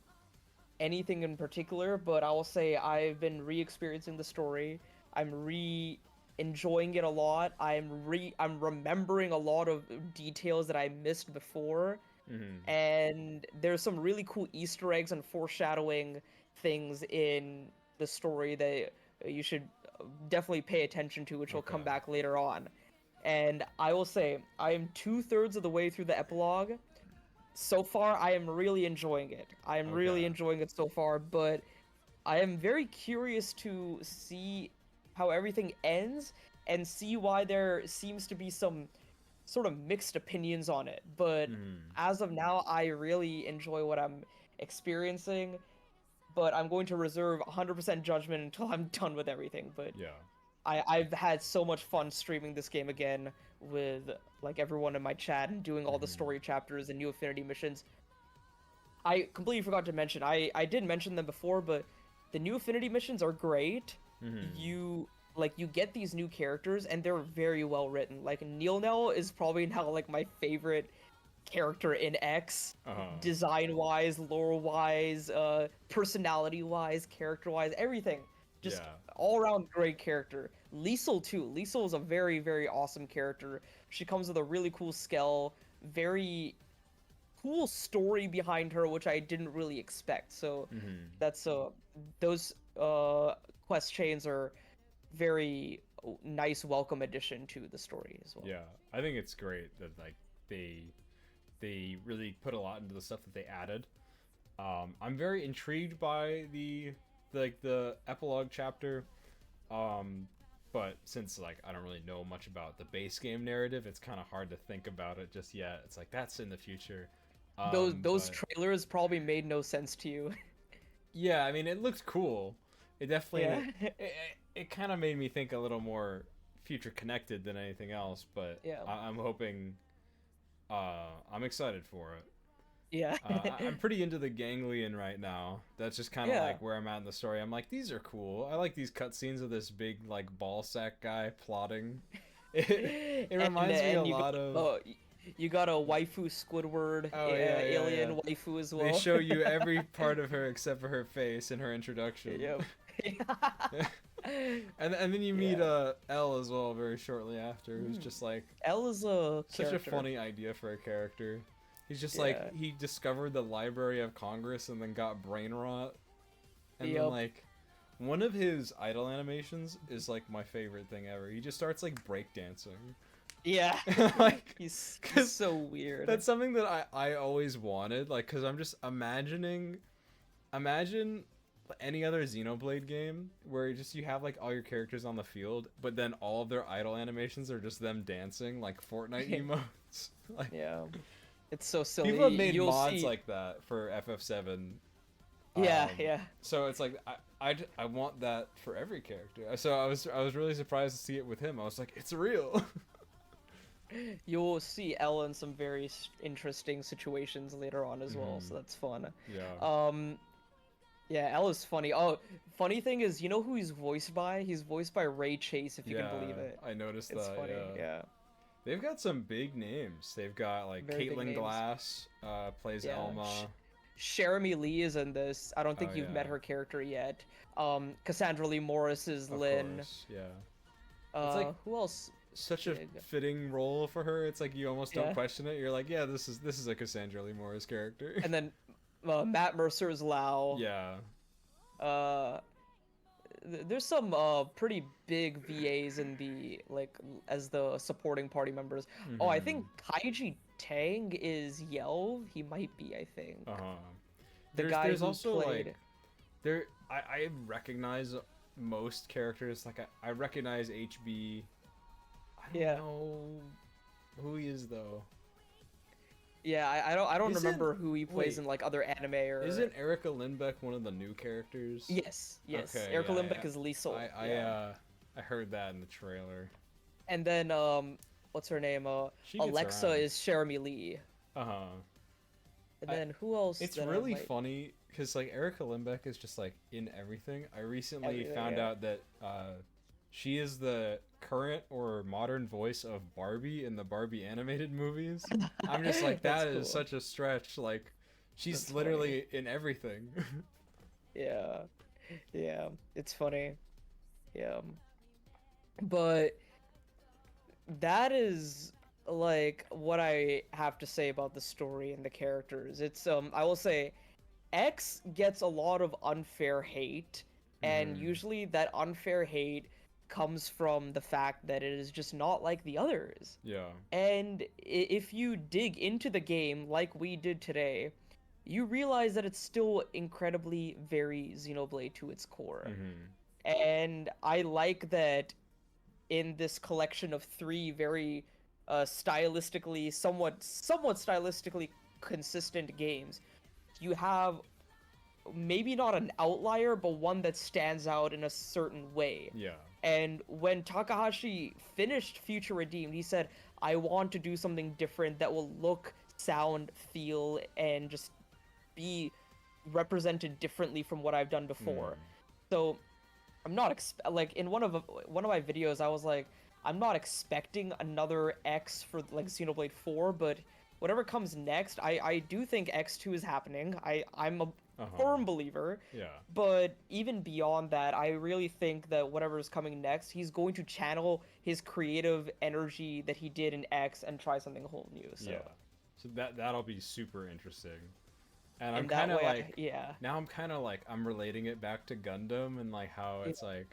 anything in particular, but I will say I've been re-experiencing the story. I'm enjoying it a lot. I'm remembering a lot of details that I missed before. And there's some really cool Easter eggs and foreshadowing things in the story that you should definitely pay attention to, which will come back later on. And I will say, I am 2/3 of the way through the epilogue. so far I am really enjoying it. I am really Okay. enjoying it so far, but I am very curious to see how everything ends and see why there seems to be some sort of mixed opinions on it. But Hmm. as of now, I really enjoy what I'm experiencing, but I'm going to reserve 100% judgment until I'm done with everything. But Yeah. I've had so much fun streaming this game again with like everyone in my chat and doing all the Mhm. story chapters and new affinity missions. I completely forgot to mention. I did mention them before, but the new affinity missions are great. Mhm. You get these new characters and they're very well written. Like Nil is probably now like my favorite character in X, Uh-huh. design wise, lore wise, personality wise, character wise, everything. Just Yeah. all around great character. Liesel too. Liesel is a very, very awesome character. She comes with a really cool skill, very cool story behind her, which I didn't really expect. So Mhm. that's those quest chains are very nice welcome addition to the story as well. Yeah. I think it's great that like they really put a lot into the stuff that they added. I'm very intrigued by the epilogue chapter. But since like I don't really know much about the base game narrative, it's kind of hard to think about it just yet. It's like that's in the future. Those But trailers probably made no sense to you. yeah, I mean it looked cool. It definitely Yeah. it kind of made me think a little more future connected than anything else. But Yeah. I'm hoping. I'm excited for it. Yeah. I'm pretty into the ganglion right now. That's just kind of Yeah. like where I'm at in the story. I'm like, these are cool. I like these cutscenes of this big like ball sack guy plotting. It reminds me a lot of. You got a waifu Squidward, Oh yeah, alien yeah. waifu as well. They show you every part of her except for her face in her introduction. Yep. And then you meet Yeah. Elle as well very shortly after, who's just like Elle is a such a character. funny idea for a character. He's just Yeah. like he discovered the Library of Congress and then got brain rot. And then Yep. like one of his idol animations is like my favorite thing ever. He just starts like breakdancing. Yeah. Like He's 'cause so weird. that's something that I always wanted, like cuz I'm just imagine any other Xenoblade game where you have like all your characters on the field, but then all of their idol animations are just them dancing like Fortnite emotes. Like Yeah. It's so silly. people have made You'll mods see... like that for FF7. Yeah, yeah. So it's like I want that for every character. So I was really surprised to see it with him. I was like, it's real. You'll see Elle in some very interesting situations later on as well, Mhm. so that's fun. Yeah. Yeah, Elle is funny. Oh, funny thing is, you know who he's voiced by? He's voiced by Ray Chase, if you can believe it. I noticed It's that. funny, Yeah. They've got some big names. They've got like Very big Caitlin names. Glass plays Yeah. Elma. Jeremy Lee is in this. I don't think Oh, you've yeah. met her character yet. Cassandra Lee Morris is Of Lynn. course, yeah. It's like Who else? such a big? fitting role for her. It's like you almost don't Yeah. question it. You're like, yeah, this is a Cassandra Lee Morris character. And then Matt Mercer is Lau. Yeah. There's some pretty big VAs in the as the supporting party members. Oh, I think Kaiji Tang is Yelv. He might be, I think. Uh-huh. The guy there's who also played... like I recognize most characters. Like I recognize HB. I don't Yeah. know who he is though. Yeah, I don't Isn't- remember who he plays wait. in like other anime or. Isn't Erica Lindbeck one of the new characters? Yes, yes. Okay, Erica yeah, Limbeck yeah. is Liesel. I heard that in the trailer. And then what's her name? She gets Alexa around. is Jeremy Lee. Uh-huh. And I- then who else? It's that I really might- funny because like Erica Lindbeck is just like in everything. I recently Everything, found yeah. out that she is the current or modern voice of Barbie in the Barbie animated movies. I'm just like, That's that is cool. such a stretch. Like, she's That's literally in everything. Yeah, yeah, it's funny. Yeah, but that is like what I have to say about the story and the characters. It's I will say, X gets a lot of unfair hate, and Mhm. usually that unfair hate comes from the fact that it is just not like the others. Yeah. And if you dig into the game like we did today, you realize that it's still incredibly very Xenoblade to its core. And I like that in this collection of three very stylistically, somewhat stylistically consistent games, you have maybe not an outlier, but one that stands out in a certain way. Yeah. And when Takahashi finished Future Redeemed, he said, I want to do something different that will look, sound, feel, and just be represented differently from what I've done before. So I'm not like in one of my videos I was like, I'm not expecting another X for like Xenoblade 4, but whatever comes next, I do think X2 is happening. I'm a firm believer. Yeah. But even beyond that, I really think that whatever is coming next, he's going to channel his creative energy that he did in X and try something whole new. So. Yeah. So that'll be super interesting. And I'm kind of like, now I'm kind of like, I'm relating it back to Gundam and like how it's like,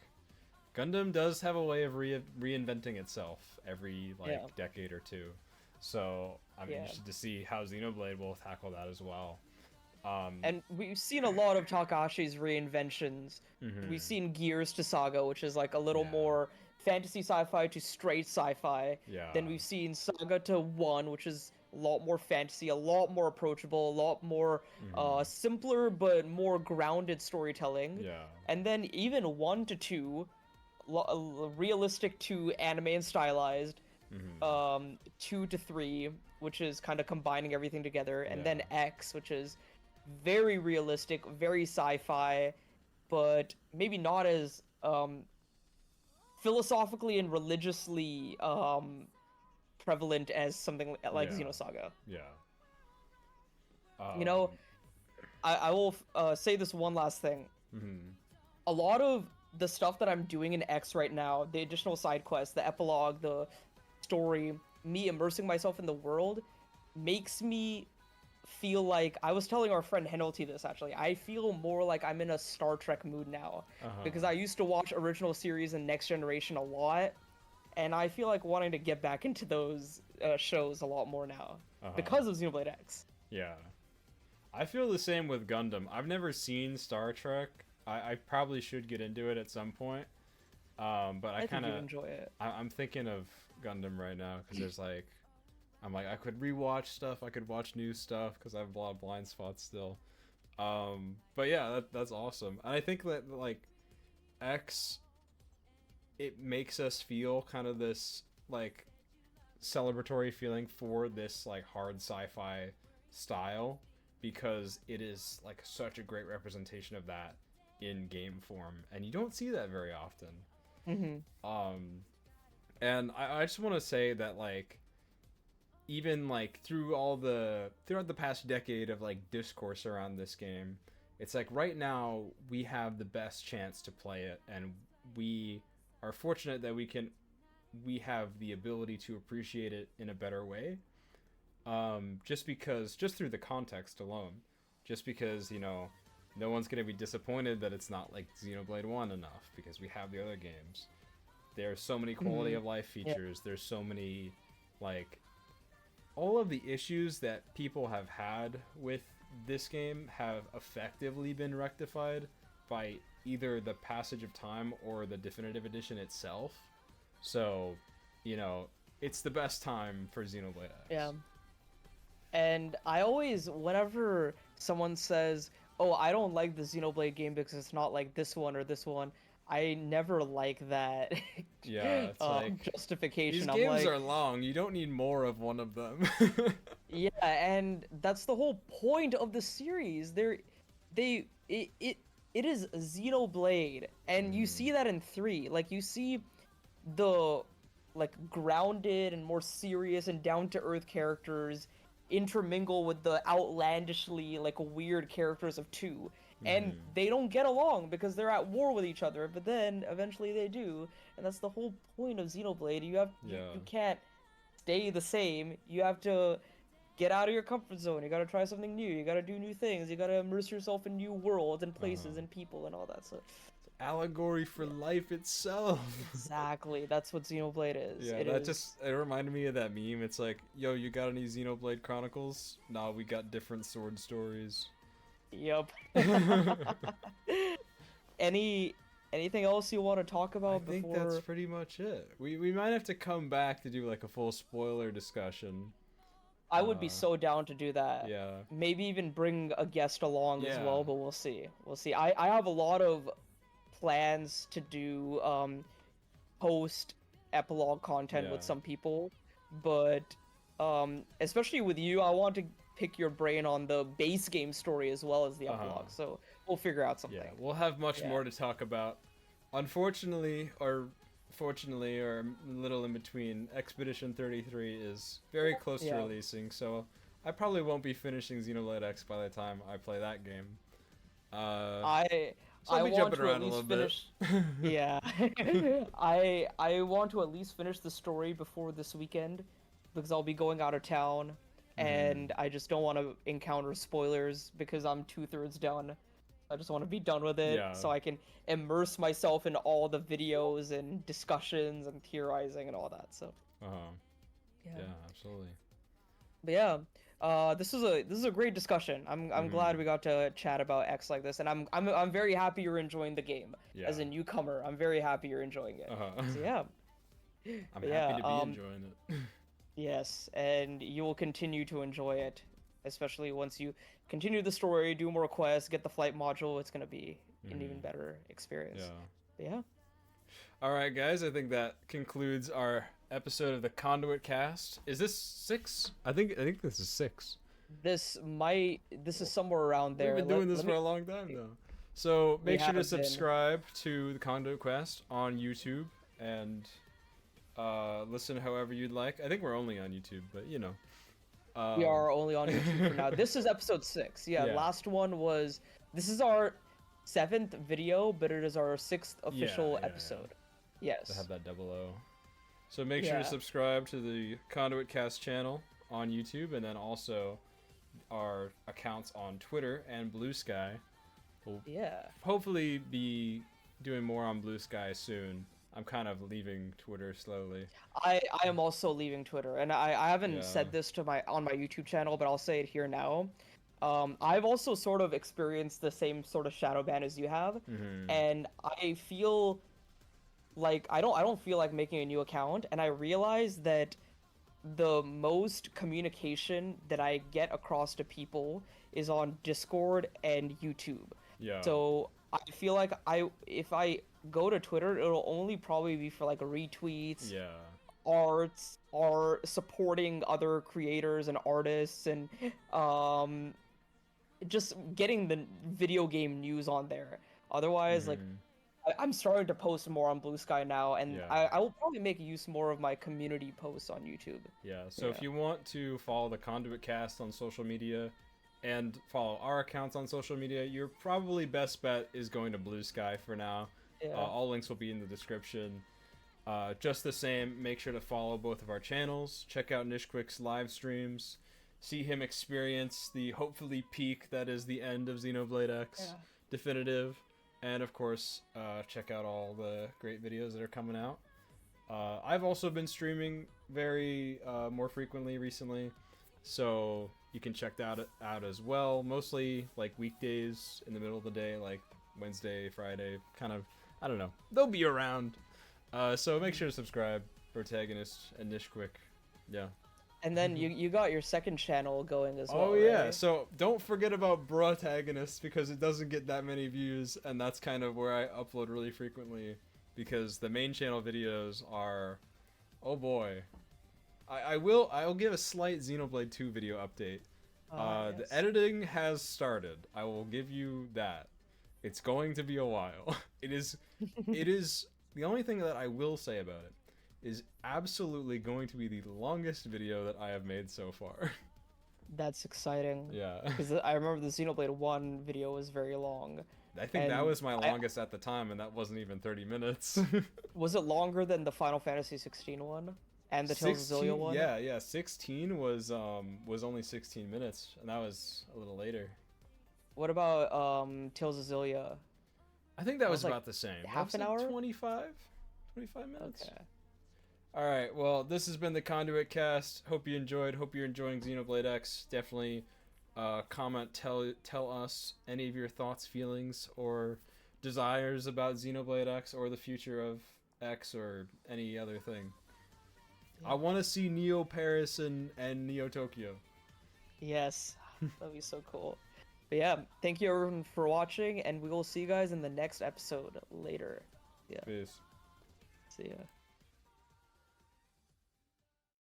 Gundam does have a way of reinventing itself every like decade or two. So I'm interested to see how Xenoblade will tackle that as well. And we've seen a lot of Takahashi's reinventions. We've seen Gears to Saga, which is like a little more fantasy sci-fi to straight sci-fi. Yeah. Then we've seen Saga to 1, which is a lot more fantasy, a lot more approachable, a lot more simpler but more grounded storytelling. Yeah. And then even 1 to 2, realistic to anime and stylized. 2 to 3, which is kind of combining everything together, and then X, which is very realistic, very sci-fi, but maybe not as philosophically and religiously prevalent as something like Xenosaga. Yeah. You know, I will say this one last thing. A lot of the stuff that I'm doing in X right now, the additional side quests, the epilogue, the story, me immersing myself in the world, makes me feel like, I was telling our friend Henolty this actually, I feel more like I'm in a Star Trek mood now, because I used to watch original series and Next Generation a lot, and I feel like wanting to get back into those shows a lot more now, because of Xenoblade X. Yeah. I feel the same with Gundam. I've never seen Star Trek. I probably should get into it at some point, but I kind of enjoy it. I'm thinking of Gundam right now because there's like, I'm like, I could rewatch stuff, I could watch new stuff because I have a lot of blind spots still. But yeah, that's awesome. And I think that like X, it makes us feel kind of this like celebratory feeling for this like hard sci-fi style, because it is like such a great representation of that in game form, and you don't see that very often. And I just want to say that like, even like throughout the past decade of like discourse around this game, it's like right now we have the best chance to play it, and we are fortunate that we have the ability to appreciate it in a better way, just through the context alone, just because, you know, no one's going to be disappointed that it's not like Xenoblade 1 enough, because we have the other games. There's so many quality of life features. There's so many, like, all of the issues that people have had with this game have effectively been rectified by either the passage of time or the definitive edition itself. So, you know, it's the best time for Xenoblade X. Yeah. And I always, whenever someone says, oh, I don't like the Xenoblade game because it's not like this one or this one, I never like that it's like, justification. These I'm games like, are long. You don't need more of one of them. yeah, and that's the whole point of the series. It is Xenoblade, and you see that in 3. Like, you see the like grounded and more serious and down-to-earth characters intermingle with the outlandishly like weird characters of 2, and they don't get along because they're at war with each other, but then eventually they do, and that's the whole point of Xenoblade. You can't stay the same. You have to get out of your comfort zone. You gotta try something new. You gotta do new things. You gotta immerse yourself in new worlds and places and people and all that. So Allegory for life itself. exactly, that's what Xenoblade is. Yeah, it reminded me of that meme. It's like, yo, you got any Xenoblade Chronicles? Nah, we got different sword stories. Yep. Anything else you want to talk about I think before? that's pretty much it. We might have to come back to do like a full spoiler discussion. I would be so down to do that. Yeah. Maybe even bring a guest along as Yeah. well, but we'll see. We'll see. I have a lot of plans to do post epilogue content with Yeah. some people, but especially with you, I want to pick your brain on the base game story as well as the epilogue. So we'll figure out something. Yeah, we'll have much more to talk about. Unfortunately, or fortunately, or a little in between, Expedition 33 is very close to releasing, so I probably won't be finishing Xenoblade X by the time I play that game. So I'll be want jumping to at around a least little finish. bit. Yeah, I want to at least finish the story before this weekend because I'll be going out of town, and I just don't want to encounter spoilers because I'm 2/3 done. I just want to be done with it so I can immerse myself in all the videos and discussions and theorizing and all that. So Yeah, absolutely. but yeah, this is a great discussion. I'm glad we got to chat about X like this, and I'm very happy you're enjoying the game. As a newcomer, I'm very happy you're enjoying it. So yeah. I'm happy to be enjoying it. Yes, and you will continue to enjoy it, especially once you continue the story, do more quests, get the flight module. It's gonna be an even better experience. Yeah. Alright guys, I think that concludes our episode of the Conduit cast. Is this 6? I think this is 6. This is somewhere around there. We've been doing this for a long time though. So make sure to subscribe to the Conduit Quest on YouTube and listen however you'd like. I think we're only on YouTube, but you know. We are only on YouTube for now. This is episode 6. Yeah, last one was. This is our 7th video, but it is our 6th official episode. Yes. To have that 00. So make sure to subscribe to the Conduit Cast channel on YouTube, and then also our accounts on Twitter and Blue Sky. We'll hopefully be doing more on Blue Sky soon. I'm kind of leaving Twitter slowly. I am also leaving Twitter, and I haven't said this on my YouTube channel, but I'll say it here now. I've also sort of experienced the same sort of shadow ban as you have, and I feel like I don't feel like making a new account, and I realize that the most communication that I get across to people is on Discord and YouTube. Yeah. So I feel like if I go to Twitter, it'll only probably be for like retweets, arts, or supporting other creators and artists, and just getting the video game news on there. Otherwise, like I'm starting to post more on Blue Sky now, and I will probably make use more of my community posts on YouTube. Yeah. So if you want to follow the Conduit Cast on social media and follow our accounts on social media, your probably best bet is going to Blue Sky for now. All links will be in the description. Just the same, make sure to follow both of our channels. Check out Nishquik's live streams. See him experience the hopefully peak that is the end of Xenoblade X Definitive. And of course, check out all the great videos that are coming out. I've also been streaming more frequently recently, so you can check that out as well. Mostly like weekdays in the middle of the day, like Wednesday, Friday, kind of. I don't know. They'll be around. So make sure to subscribe, Brotagonist and Nishquik. Yeah. And then you got your second channel going as well. Oh yeah. Right? So don't forget about Brotagonist because it doesn't get that many views, and that's kind of where I upload really frequently because the main channel videos are, oh boy. I'll give a slight Xenoblade 2 video update. The editing has started. I will give you that. It's going to be a while. It is the only thing that I will say about it is absolutely going to be the longest video that I have made so far. That's exciting. Yeah. Because I remember the Xenoblade 1 video was very long. I think that was my longest at the time, and that wasn't even 30 minutes. Was it longer than the Final Fantasy 16 one? And the Tales of Zillia one? Yeah, 16 was only 16 minutes, and that was a little later. What about Tales of Zillia? I think that was like about the same. half That an was like hour? 25 minutes. Okay. All right, well, this has been the Conduit Cast. Hope you enjoyed. Hope you're enjoying Xenoblade X. Definitely comment, tell us any of your thoughts, feelings, or desires about Xenoblade X or the future of X or any other thing. Yeah. I want to see Neo Paris and Neo Tokyo. Yes, that'd be so cool. But yeah, thank you everyone for watching, and we will see you guys in the next episode later. Yeah, Peace. see ya.